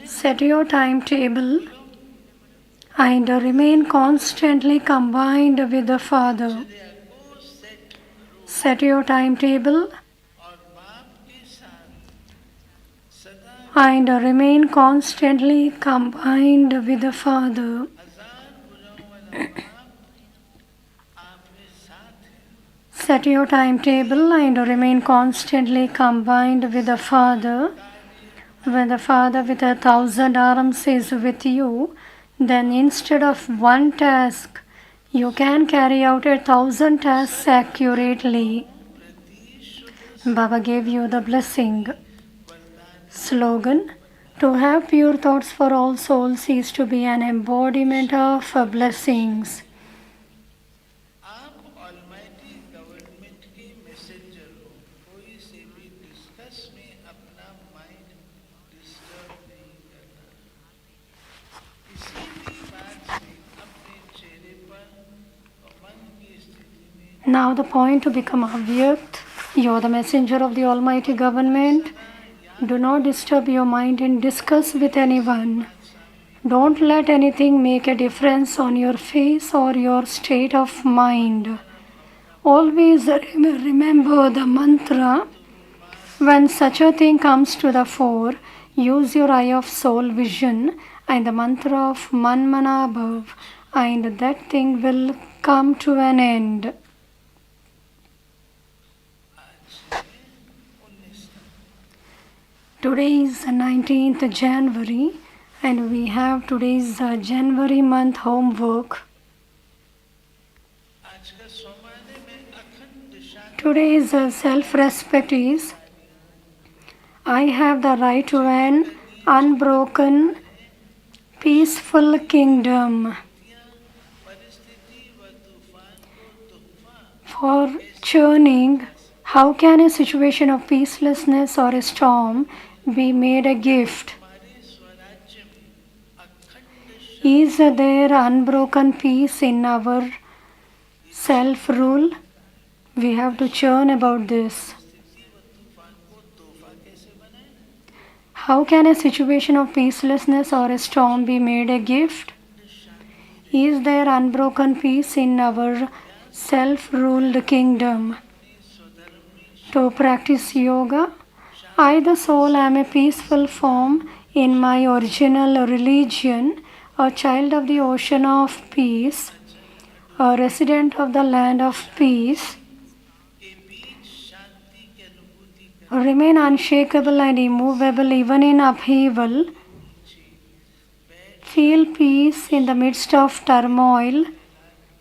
set your timetable and remain constantly combined with the Father. Set your timetable and remain constantly combined with the Father. Set your timetable and remain constantly combined with the Father. When the Father with 1,000 arms is with you, then instead of one task, you can carry out 1,000 tasks accurately. Baba gave you the blessing. Slogan: to have pure thoughts for all souls is to be an embodiment of blessings. Now the point to become Avyakt. You are the messenger of the Almighty Government. Do not disturb your mind and discuss with anyone. Don't let anything make a difference on your face or your state of mind. Always remember the mantra. When such a thing comes to the fore, use your eye of soul vision and the mantra of Manmanabhav, and that thing will come to an end. Today is 19th January and we have today's January month homework. Today's self-respect is: I have the right to an unbroken, peaceful kingdom. For churning, how can a situation of peacelessness or a storm be made a gift? Is there unbroken peace in our self-rule? We have to churn about this. How can a situation of peacelessness or a storm be made a gift? Is there unbroken peace in our self-ruled kingdom? To practice yoga, I, the soul, am a peaceful form in my original religion, a child of the ocean of peace, a resident of the land of peace. के बीच शांति की अनुभूति कर Remain unshakable and immovable even in upheaval. Feel peace in the midst of turmoil.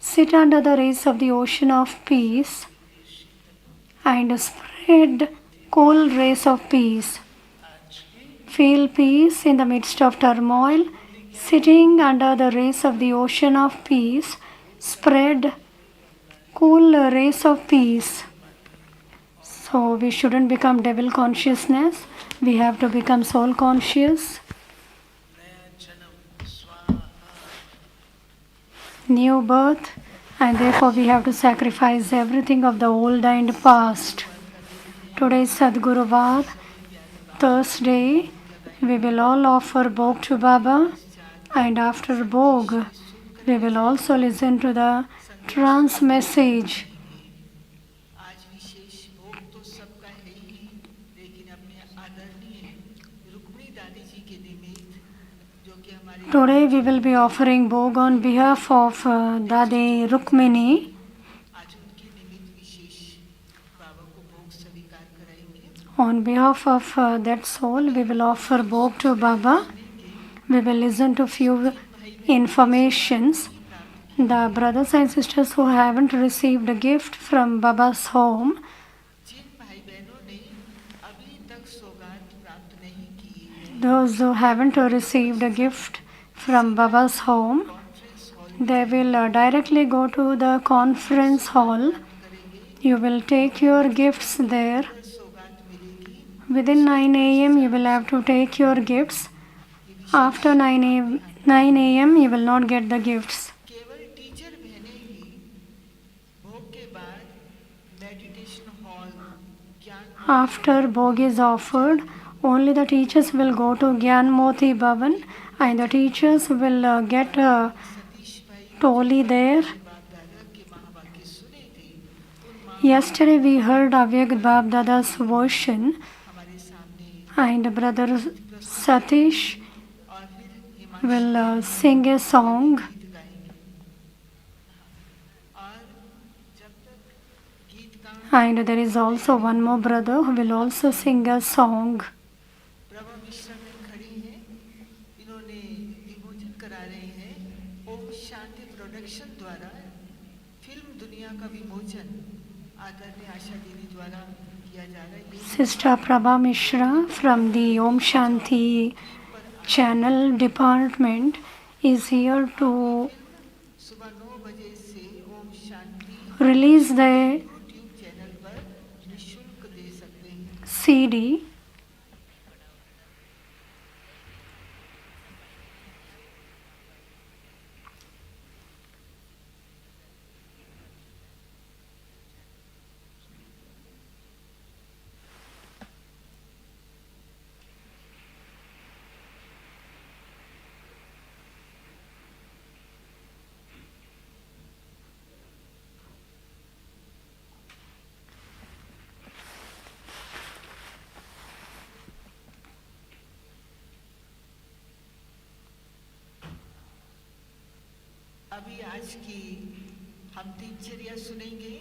Sit under the rays of the ocean of peace and spread cool rays of peace. Feel peace in the midst of turmoil. Sitting under the rays of the ocean of peace, spread cool rays of peace. So we shouldn't become devil consciousness. We have to become soul conscious. नया जन्म स्वाहा New birth, and therefore we have to sacrifice everything of the old and past. Today is Sadguru Vad, Thursday. We will all offer Bhog to Baba, and after Bhog, we will also listen to the trance message. आज विशेष भोग तो सबका है ही, लेकिन अपने आदरणीय रुक्मिणी दादी जी के निमित्त जो कि हमारे Today we will be offering Bhog on behalf of Dade Rukmini. आज उनके निमित्त विशेष बाबा को भोग स्वीकार कराएंगे। On behalf of that soul, we will offer Bhog to Baba. We will listen to few informations. The brothers and sisters who haven't received a gift from Baba's home, जिन भाई बहनों ने अभी तक सौगात प्राप्त नहीं की है, those who haven't received a gift from Baba's home, conference hall they will directly go to the conference hall. You will take your gifts there. सौगात मिलेगी। Within 9 a.m. you will have to take your gifts. After 9 a.m. you will not get the gifts. केवल teacher बहने ही भोग के बाद meditation hall ज्ञान After Bhog is offered, only the teachers will go to Gyan Moti Bhavan and the teachers will get a Satish भाई toli there. बाप दादा के महावाक्य सुने थे, उन Yesterday we heard Avyag Bab Dada's version हमारे सामने and brother Satish और फिर Himanshu will sing a song. गीत गाएंगे। और जब तक गीत का And there is also one more brother who will also sing a song. Prabha Mishra में खड़ी हैं, इन्होंने विमोचन करा रहे हैं ओम शांति प्रोडक्शन द्वारा फिल्म दुनिया का विमोचन आदरणीय आशा दीदी द्वारा किया जा रहा है। Sister Prabha Mishra from the Om Shanti channel department is here to सुबह 9 बजे से Om Shanti release the YouTube channel पर निःशुल्क दे सकते हैं। CD. अभी आज की हम दिनचर्या सुनेंगे।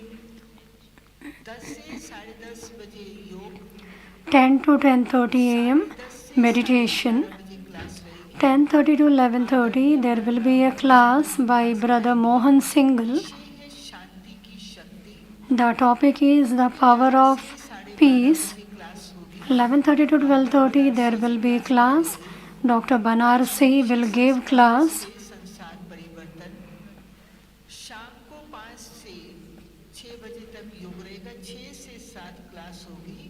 10 से 10:30 बजे योग, 10 to 10:30 a.m. 10 से meditation. 11 बजे क्लास रहेगी। 10:30 to 11:30 there will be a class by Brother Mohan Singhal. विषय है शांति की शक्ति। The topic is the power of peace. बजे क्लास होगी। 11:30 to 12:30 there will be class. Dr. Banarsi will give class. से संसार परिवर्तन। शाम को 5 से 6 बजे तक योग रहेगा। 6 से 7 क्लास होगी।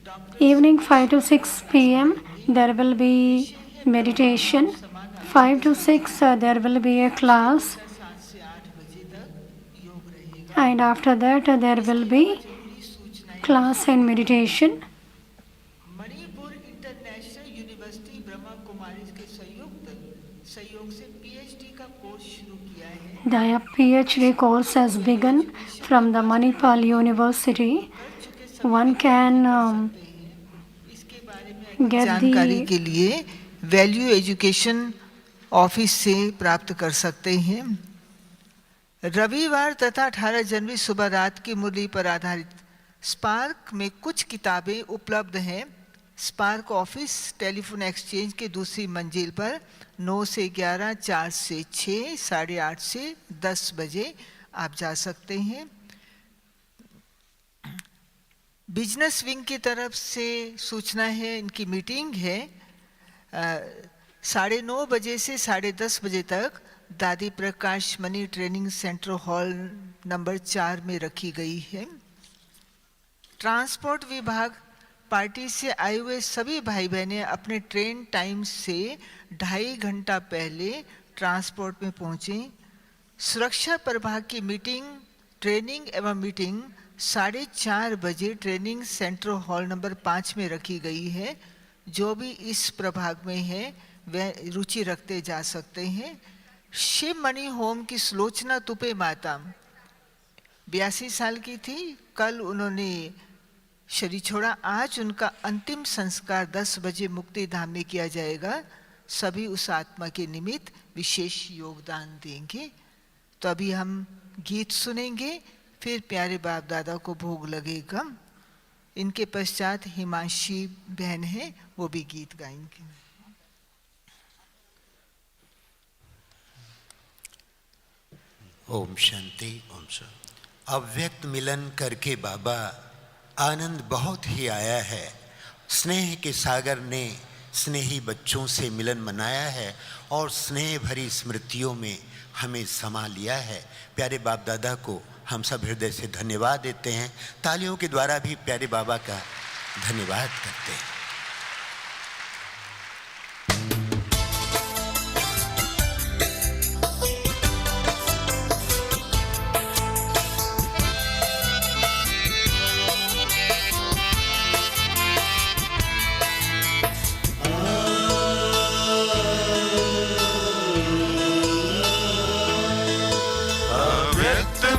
Doctor Evening 5 to 6 p.m. there will be meditation. 5 to 6 there will be a class. 7 से 8 बजे तक योग रहेगा। And after that there will be जरूरी सूचनाएं। class and meditation. Manipur international university Brahma Kumaris के संयुक्त सहयोग से पीएचडी का का कोर्स शुरू किया है। The PhD course has begun from the Manipal University. कर चुके सब One can सकते हैं। इसके बारे में अधिक get जानकारी the के लिए वैल्यू एजुकेशन ऑफिस से प्राप्त कर सकते हैं। रविवार तथा 18 जनवरी सुबह रात की मुरली पर आधारित स्पार्क में कुछ किताबें उपलब्ध हैं। स्पार्क ऑफिस टेलीफोन एक्सचेंज के दूसरी मंजिल पर 9 से 11, 4 से 6, 8:30 से 10 बजे आप जा सकते हैं। बिजनेस विंग की तरफ से सूचना है, इनकी मीटिंग है 9:30 बजे से 10:30 बजे तक Dadi Prakash Mani training centre hall number 4 में रखी गई है। ट्रांसपोर्ट विभाग पार्टी से आए हुए सभी भाई बहनें अपने ट्रेन टाइम से 2.5 घंटा पहले ट्रांसपोर्ट में पहुँचें। सुरक्षा प्रभाग की मीटिंग ट्रेनिंग एवं मीटिंग 4:30 बजे ट्रेनिंग सेंटर हॉल नंबर 5 में रखी गई है। जो भी इस प्रभाग में है वह रुचि रखते जा सकते हैं। शिव मणि होम की सुलोचना तुपे माता 82 साल की थी। कल उन्होंने शरीर छोड़ा। आज उनका अंतिम संस्कार 10 बजे मुक्ति धाम में किया जाएगा। सभी उस आत्मा के निमित्त विशेष योगदान देंगे। तो अभी हम गीत सुनेंगे, फिर प्यारे बाप दादा को भोग लगेगा। इनके पश्चात हिमांशी बहन है, वो भी गीत गाएंगे। ओम शांति। ओम शांति। अव्यक्त मिलन करके बाबा आनंद बहुत ही आया है। स्नेह के सागर ने स्नेही बच्चों से मिलन मनाया है और स्नेह भरी स्मृतियों में हमें समा लिया है। प्यारे बाप दादा को हम सब हृदय से धन्यवाद देते हैं। तालियों के द्वारा भी प्यारे बाबा का धन्यवाद करते हैं।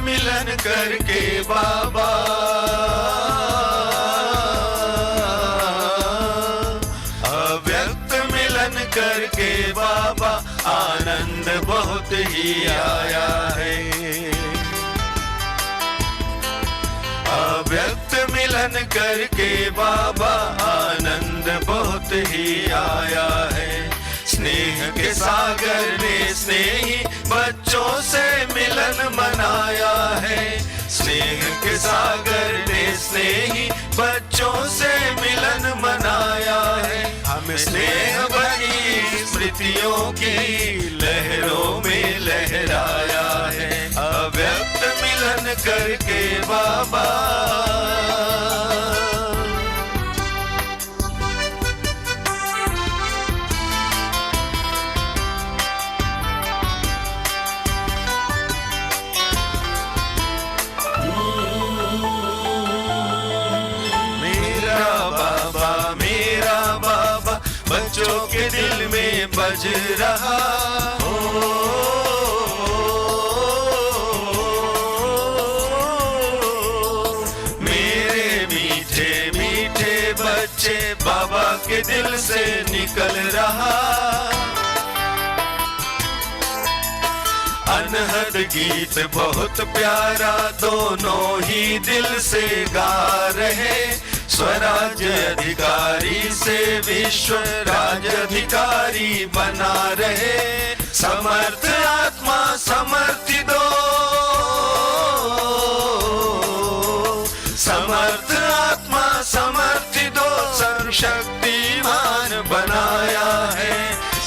मिलन करके बाबा अव्यक्त मिलन करके बाबा आनंद बहुत ही आया है। अव्यक्त मिलन करके बाबा आनंद बहुत ही आया है। स्नेह के सागर ने स्नेही बच्चों से मिलन मनाया है। स्नेह के सागर ने स्नेही बच्चों से मिलन मनाया है। हम स्नेह भरी स्मृतियों की लहरों में लहराया है। अव्यक्त मिलन करके बाबा बच्चों के दिल में बज रहा हो। मेरे मीठे मीठे बच्चे बाबा के दिल से निकल रहा। अनहद गीत बहुत प्यारा दोनों ही दिल से गा रहे। स्वराज अधिकारी से विश्व राज अधिकारी बना रहे। समर्थ आत्मा समर्थि दो, समर्थ आत्मा समर्थि दो, सर्वशक्तिमान बनाया है।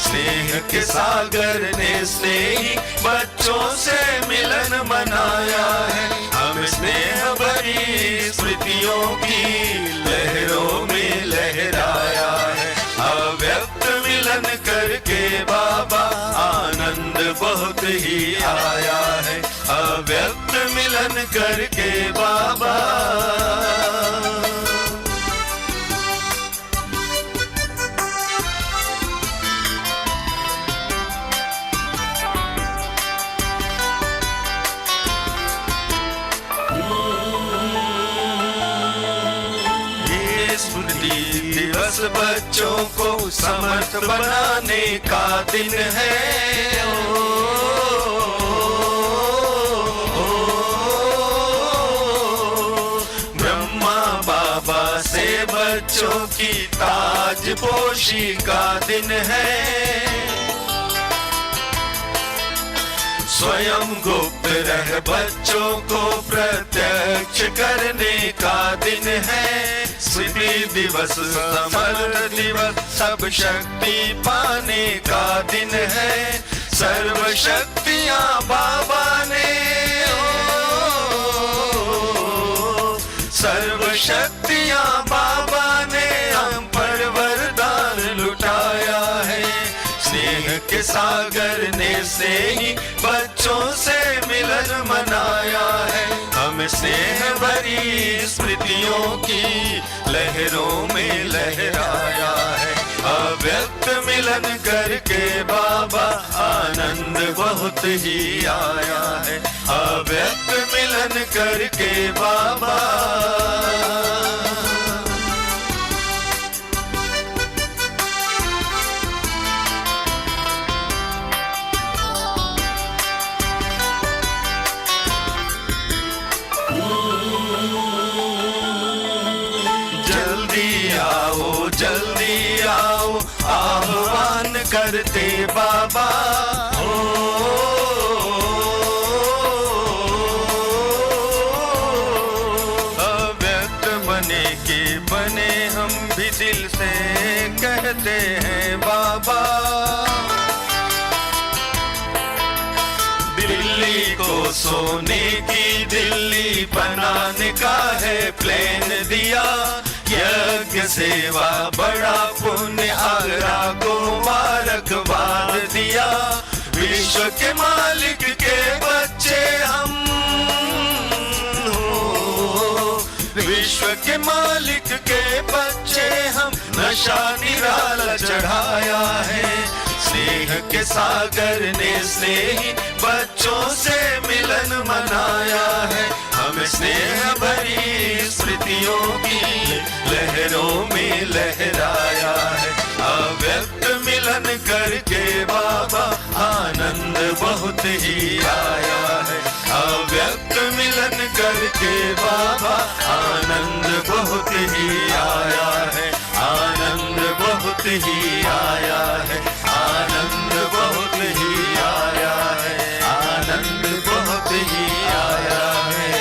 स्नेह के सागर ने स्नेही बच्चों से मिलन मनाया है। हम स्नेह भरी स्मृतियों की लहरों में लहराया है। अव्यक्त मिलन करके बाबा आनंद बहुत ही आया है। अव्यक्त मिलन करके बाबा स्मृति दिवस बच्चों को समर्थ बनाने का दिन है। ब्रह्मा बाबा से बच्चों की ताजपोशी का दिन है। स्वयं गुप्त रह बच्चों को प्रत्यक्ष करने का दिन है। स्मृति दिवस समर्थ दिवस सब शक्ति पाने का दिन है। सर्व शक्तियाँ बाबा ने सर्व शक्तियाँ बाबा ने हम पर वरदान लुटाया है। स्नेह के सागर ने से ही बच्चों से मिलन मनाया है। हम स्नेह भरी स्मृतियों की लहरों में लहराया है। अव्यक्त मिलन करके बाबा आनंद बहुत ही आया है। अव्यक्त मिलन करके बाबा जल्दी आओ आह्वान करते बाबा। अव्यक्त बने के बने हम भी दिल से कहते हैं बाबा। दिल्ली को सोने की दिल्ली बनाने का है प्लान दिया। यज्ञ सेवा बड़ा पुण्य आगरा को मुबारकबाद दिया। विश्व के मालिक के बच्चे हम विश्व के मालिक के बच्चे हम नशा निराला चढ़ाया है। स्नेह के सागर ने स्नेही बच्चों से मिलन मनाया है। हम स्नेह भरी स्मृतियों की लहरों में लहराया है। अव्यक्त मिलन करके बाबा आनंद बहुत ही आया है। अव्यक्त मिलन करके बाबा आनंद बहुत ही आया है। आनंद बहुत ही आया है। आनंद बहुत ही आया है। आनंद बहुत ही आया है।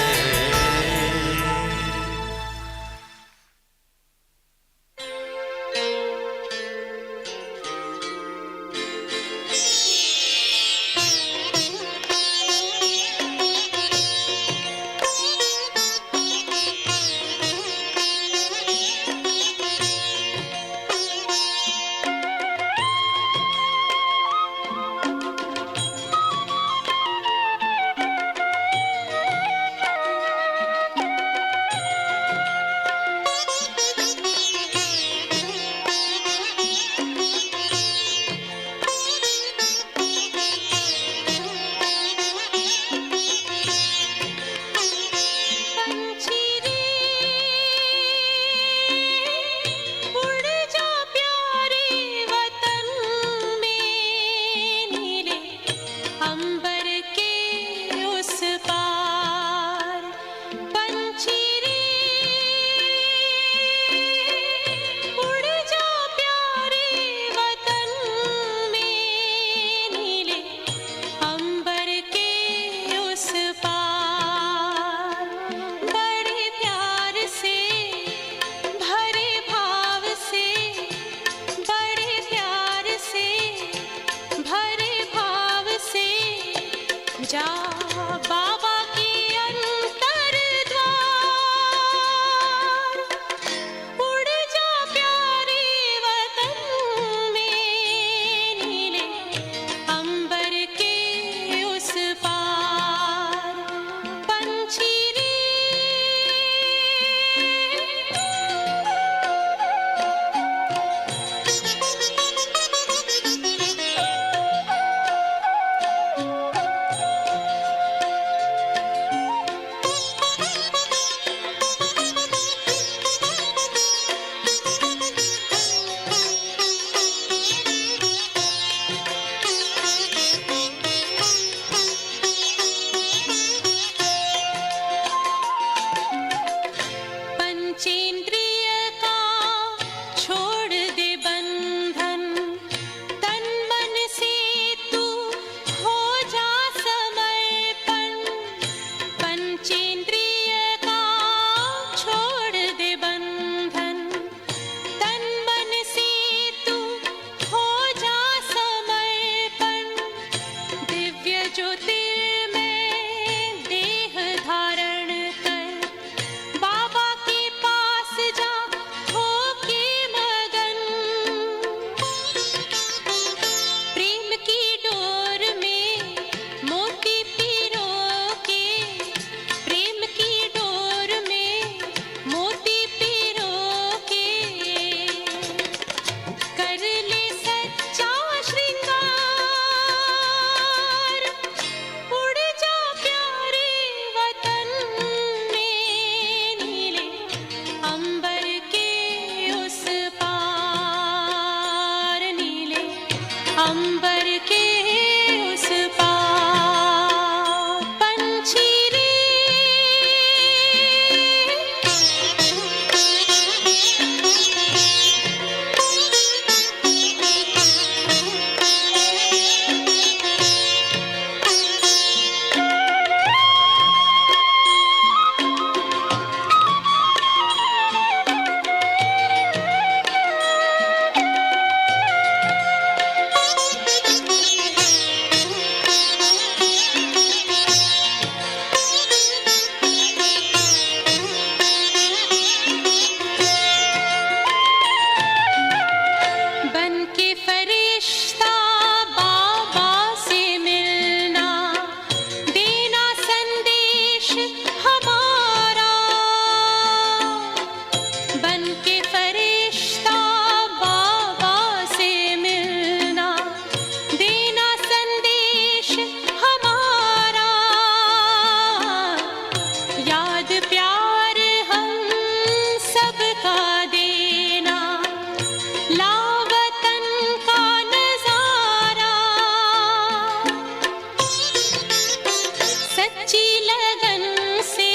लगन से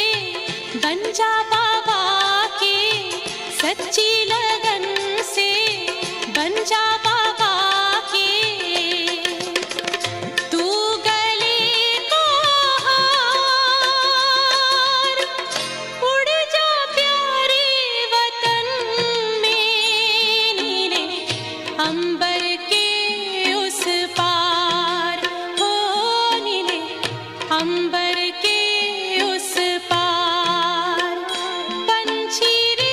बन जा बाबा के, सच्ची लगन से बन जा बाबा के। तू गले को हार, उड़ जा प्यारे वतन में, नीले अंबर के उस पार, हो नीले अंबर के उस पार। पंछी रे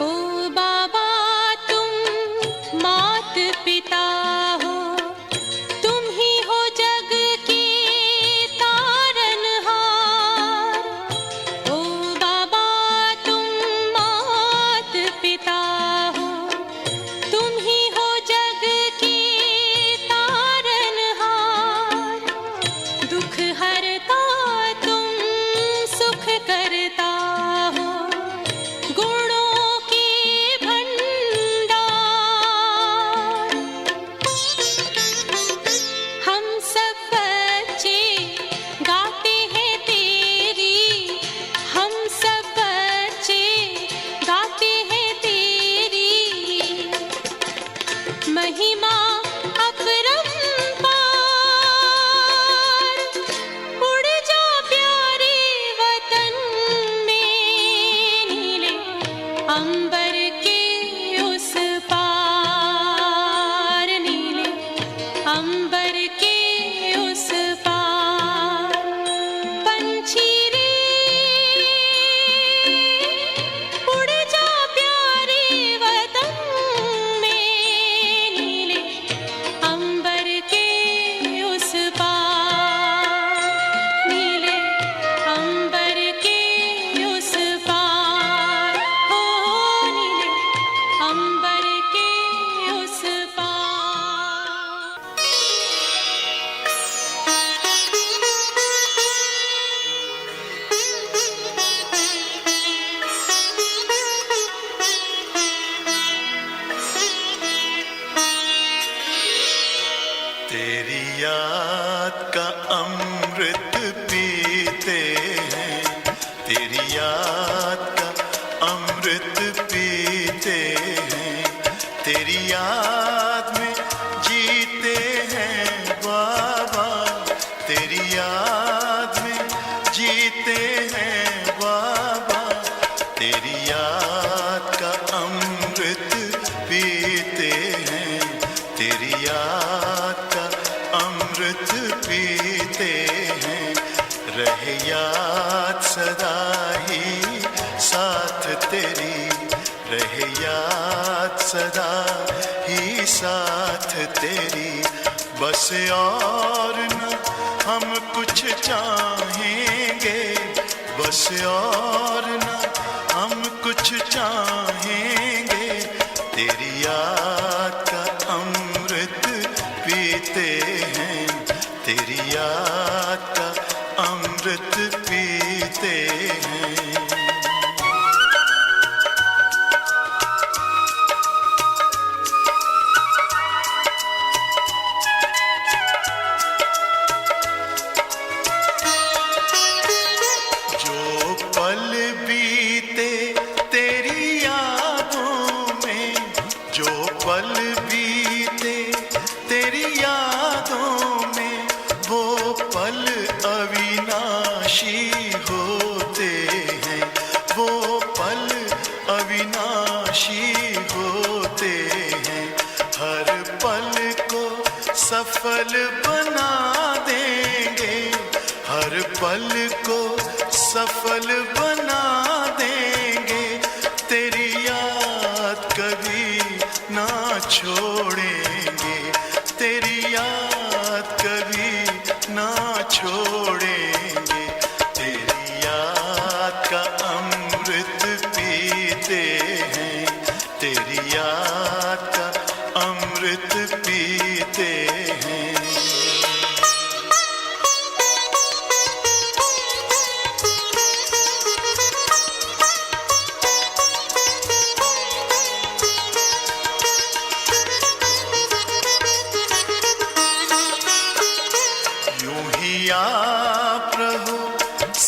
ओ बाबा तुम मात पिता हो, तुम ही हो जग के तारनहार। ओ बाबा तुम मात पिता हो, तुम ही हो जग के तारनहार। दुख हरता तुम सुख करता हो, गुणों के भंडार। हम सब बच्चे गाते हैं तेरी, हम सब बच्चे गाते हैं तेरी महिमा अपरंपार। उड़ जा प्यारे वतन में, नीले अंबर के उस पार, नीले अंबर के उस पार। पंछी रे उड़ जा प्यारे वतन में, नीले अंबर के उस पार, नीले अंबर के उस पार, हो नीले अंबर के उस पार। तेरी याद का अमृत पीते हैं, तेरी याद का अमृत पीते हैं, तेरी याद में जीते हैं बाबा, तेरी याद में जीते हैं बाबा। तेरी याद का अमृत पीते हैं, तेरी याद का अमृत पीते हैं। रहे याद सदा ही साथ तेरी, रहे याद सदा ही साथ तेरी। बस और न हम कुछ चाहेंगे, बस और न हम कुछ चाहेंगे। तेरी याद का अमृत पीते हैं, तेरी याद का अमृत पीते हैं। जो पल बीते तेरी यादों में, जो पल बीते तेरी यादों में, वो पल अविनाशी होते हैं, वो पल अविनाशी होते हैं। हर पल को सफल बना देंगे, हर पल को सफल बना देंगे। तेरी याद कभी ना छोड़ेंगे, तेरी याद कभी ना छोड़ेंगे।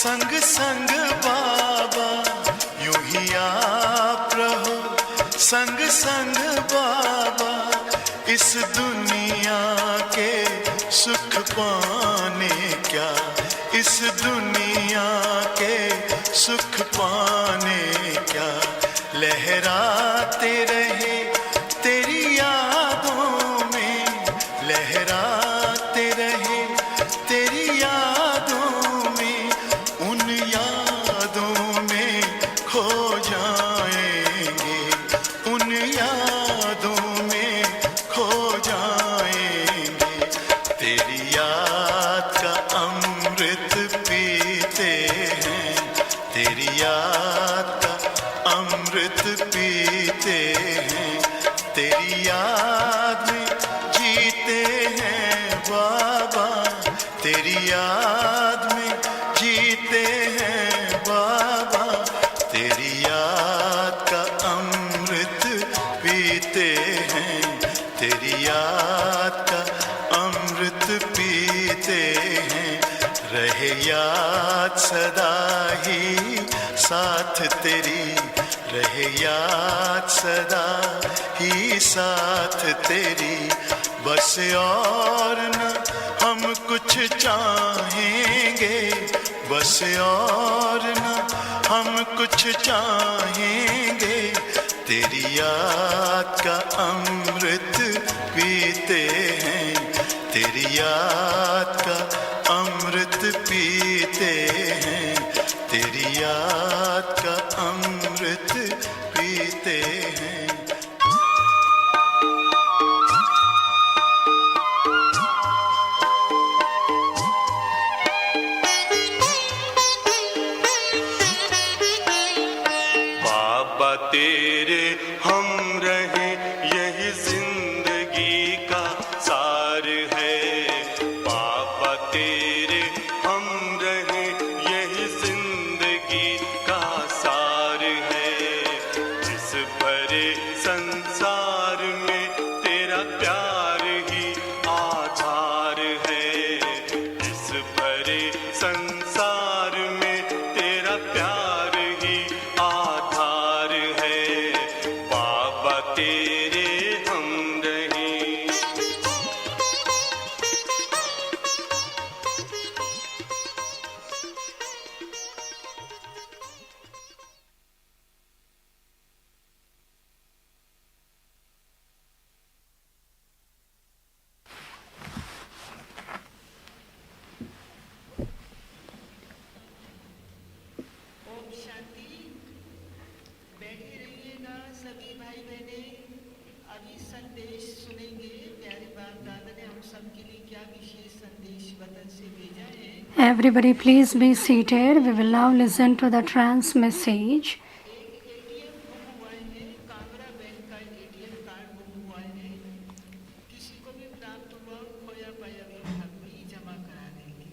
संग संग बाबा यूं ही आप रहो, संग संग बाबा इस दुनिया के सुख पाने क्या, इस दुनिया के सुख पाने क्या, लहराते रहे तेरी यादों में, लहराते रहे तेरी यादों में, उन यादों में खो जाएंगे, उन यादों में खो जाएंगे, तेरी याद का अमृत पीते हैं, तेरी याद का अमृत पीते हैं, तेरी याद में जीते हैं बाबा, तेरी याद में जीते हैं बाबा, तेरी याद का अमृत पीते हैं, तेरी याद का अमृत पीते हैं, रहे याद सदा ही साथ तेरी, रहे याद सदा ही साथ तेरी, बस और न हम कुछ चाहेंगे, बस और न हम कुछ चाहेंगे, तेरी याद का अमृत पीते हैं, तेरी याद का अमृत पीते हैं, तेरी याद का अमृत पीते हैं। बाबा तेरे हम रहे यही जिंदगी का सार है, बाबा तेरे हम रहे यही जिंदगी का सार है, इस भरे संसार में तेरा प्यार ही आधार है, इस भरे संसार में तेरा प्यार ही आधार है, बाबा तेरे हम रहे। ओम शांति। बैठे रहिएगा सभी भाई बहने, अभी संदेश सुनेंगे। प्यारे बाप दादा ने हम सबके लिए क्या विशेष संदेश वतन से भेजा है। Everybody, please be seated. We will now listen to the trance message. एक एटीएम गुम हुआ है, कांगड़ा बैंक का एटीएम कार्ड गुम हुआ है, किसी को भी प्राप्त हुआ खोया पाया विभाग में जमा करा देंगे।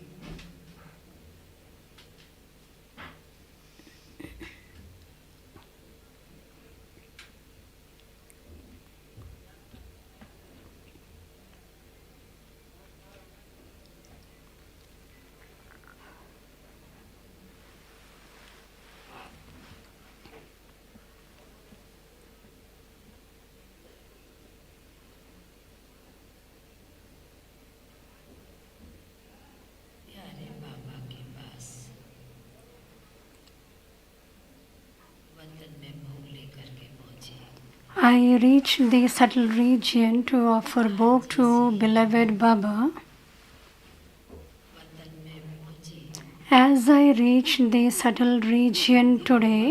प्यारे बाबा के पास वतन में भोग लेकर के पहुंचे। I reached the subtle region to offer bhog to beloved Baba. वतन में पहुंची, As I reached the subtle region today,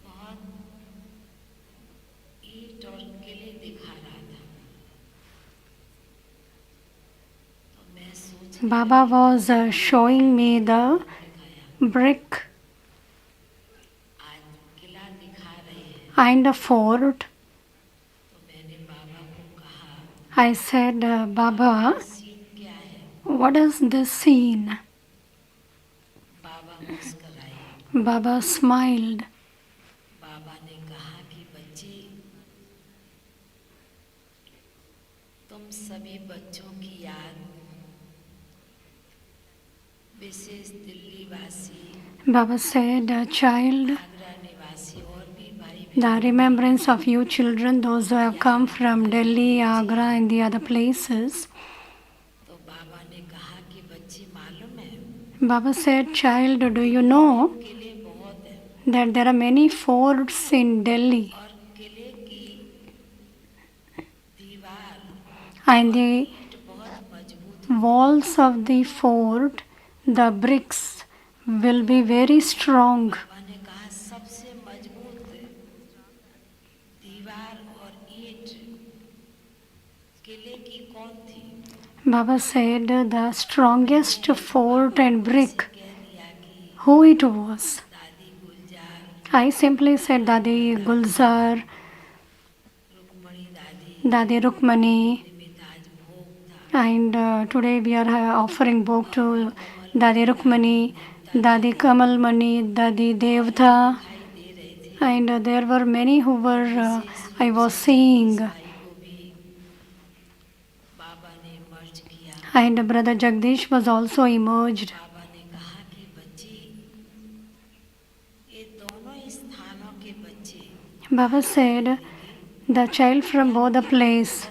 बहुत ईंट और किले दिखा रहा था, तो मैं सोच Baba was showing me the दिखाया, brick आज किला दिखा रहे हैं। and a fort. तो मैंने बाबा को कहा, I said, Baba, सीन क्या है। what is this scene? बाबा मुस्कुराए। Baba smiled. बाबा ने कहा कि बच्ची, तुम सभी बच्चों की याद विशेष दिल्ली वासी Baba said, child, आगरा निवासी और भी भाई the बहन remembrance of you children, those who have come from Delhi, Agra and the other places. तो बाबा ने कहा कि बच्ची मालूम है Baba said, child, do you know किले बहुत है that there are many forts in Delhi और किले की दीवार and the ईंट बहुत मजबूत walls of the fort, the bricks will be very strong. बाबा ने कहा सबसे मजबूत दीवार और ईंट किले की कौन थी Baba said, the strongest fort and brick, कह दिया कि who it was? दादी गुलजार I simply said, Dadi Gulzar, Rukmini दादी Dadi Rukmani, निमित्त आज भोग था and today we are offering bhog to Dadi Rukmani, Dadi Kamalmani, Dadi Devta, दिखाई दे रहे थे and there were many who were, I was seeing, भाई को भी बाबा ने मर्ज किया and Brother Jagdish was also emerged. बाबा ने कहा कि बच्ची ये दोनों ही स्थानों के बच्चे Baba said, the child from both the place,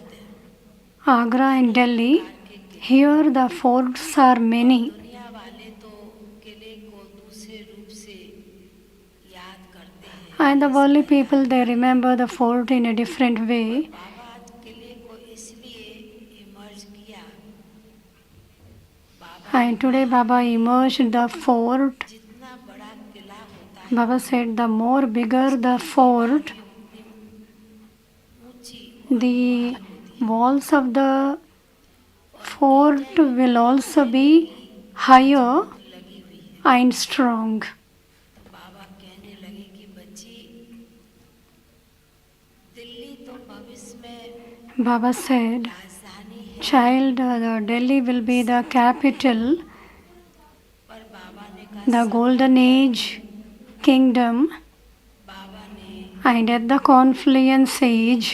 Agra and Delhi, here the forts are many. दुनिया वाले तो किले को दूसरे रूप से याद करते हैं And the worldly people, they remember the fort in a different way. बाबा आज किले को इसलिए इमर्ज किया बाबा And today Baba emerged the fort. जितना बड़ा किला होता है Baba said, the more bigger the fort, ऊंची the walls of the fort will also be higher लगी हुई है and strong. तो बाबा कहने लगे कि बच्ची दिल्ली तो भविष्य में Baba said, राजधानी है child, Delhi will be the capital, पर बाबा ने कहा the golden age kingdom, बाबा ने and at the confluence age,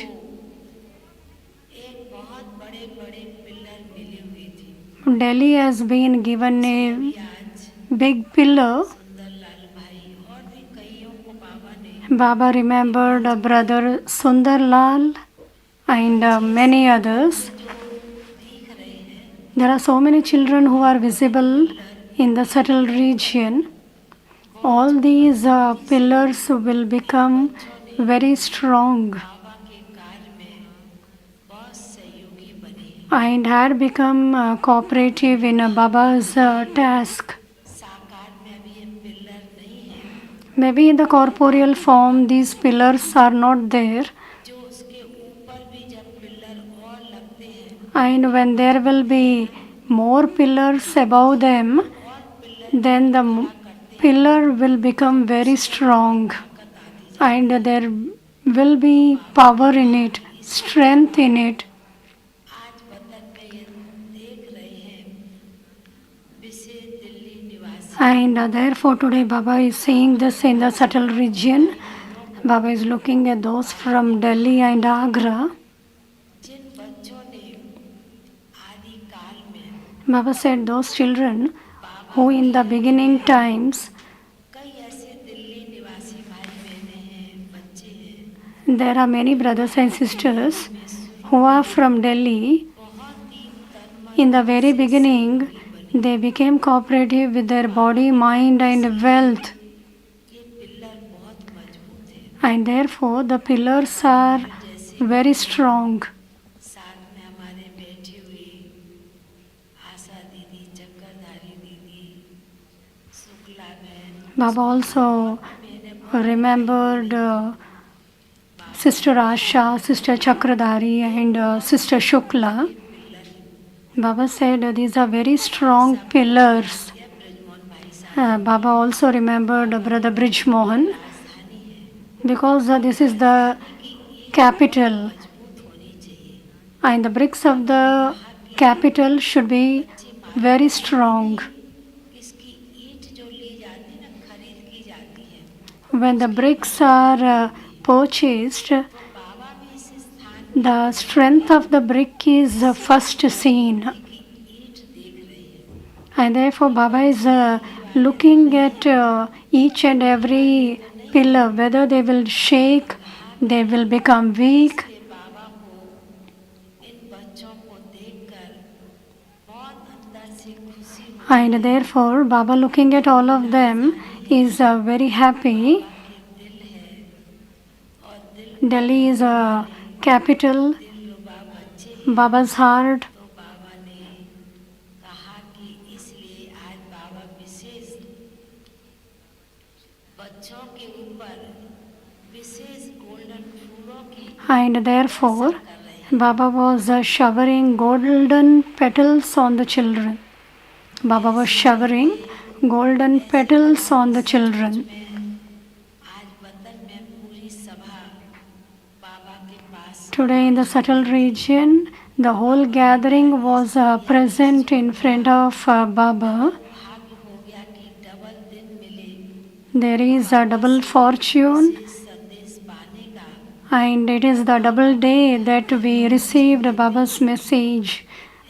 एक बहुत बड़े बड़े पिलर मिली हुई थी Delhi has been given a आज big pillar. सुंदरलाल भाई और भी कईयों को बाबा ने Baba remembered brother Sundar Lal and many others. दिख रहे हैं There are so many children who are visible in the subtle region. All these pillars will become very strong बाबा के कार्य में बहुत सहयोगी बने and had become cooperative in Baba's task. साकार में अभी ये पिलर नहीं है Maybe in the corporeal form these pillars are not there, जो उसके ऊपर भी जब पिलर और लगते हैं and when there will be more pillars above them, और pillar then the pillar will become very strong ताकत आती and there will be power in it, strength in it. आज वतन में ये देख रहे हैं विशेष दिल्ली निवासी And therefore today Baba is seeing this in the subtle region. Baba is looking at those from Delhi and Agra. जिन बच्चों ने आदि काल में Baba said those children who in the beginning times, कई ऐसे दिल्ली निवासी भाई बहनें हैं बच्चे हैं there are many brothers and sisters who are from Delhi. बहुत ही तन In the very beginning, they became cooperative with their body, mind and wealth. ये पिलर बहुत मजबूत है And therefore the pillars are very strong. साथ में हमारे बैठी हुई आशा दीदी चक्करधारी दीदी शुक्ला बहन Baba also remembered Sister Asha, Sister Chakradhari and Sister Shukla. Baba said these are very strong pillars. या ब्रजमोहन भाई साहब Baba also remembered Brother Brij Mohan राजधानी है because this is the capital मजबूत होनी चाहिए and the bricks of the capital should be very strong. इसकी ईंट जो ली जाती है ना खरीद की जाती है When the bricks are purchased, तो बाबा भी इस स्थान the strength of the brick is first seen, की ईंट देख रहे हैं And therefore, Baba is looking at each and every pillar, whether they will shake, they will become weak. इसलिए बाबा को इन बच्चों को देखकर बहुत अंदर से खुशी होती And therefore, Baba looking at all of them is very happy. के दिल है और दिल Delhi is a capital, रुबा बच्चे हैं। Baba's heart. तो बाबा ने कहा कि इसलिए आज बाबा विशेष बच्चों के ऊपर विशेष गोल्डन फूलों की And therefore, Baba was showering golden petals on the children. Baba was showering golden petals on the children. आज वतन में पूरी सभा बाबा के पास Today in the subtle region, the whole gathering was present in front of Baba. भाग्य हो गया कि डबल दिन मिले There is a double fortune, इस संदेश पाने का। and it is the double day that we received Baba's message.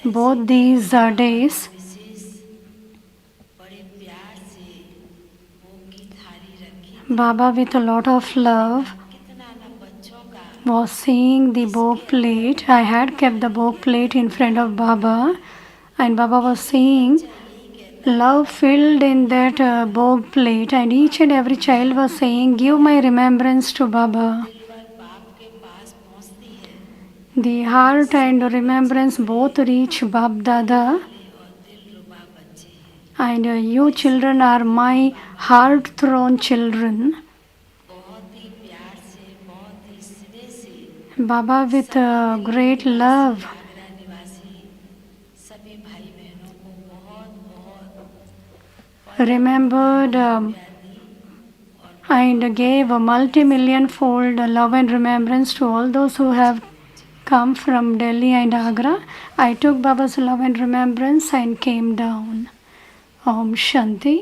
Both these days, विशेष बड़े प्यार से भोग की थाली रखी। Baba with a lot of love कितना ना बच्चों का was seeing the bhog plate. I had kept the bhog plate in front of Baba, and Baba was seeing love filled in that bhog plate, and each and every child was saying, "Give my remembrance to Baba." पर बाप के पास पहुंचती है The heart and remembrance both reach Bab Dada, और दिल रुबा बच्चे हैं। and you children are my heart-thrown children. बहुत ही प्यार से बहुत ही स्नेह से Baba with great love Agra निवासी सभी भाई बहनों को बहुत बहुत remembered and gave a multi-million fold love and remembrance to all those who have come from Delhi and Agra. I took Baba's love and remembrance and came down. Om Shanti.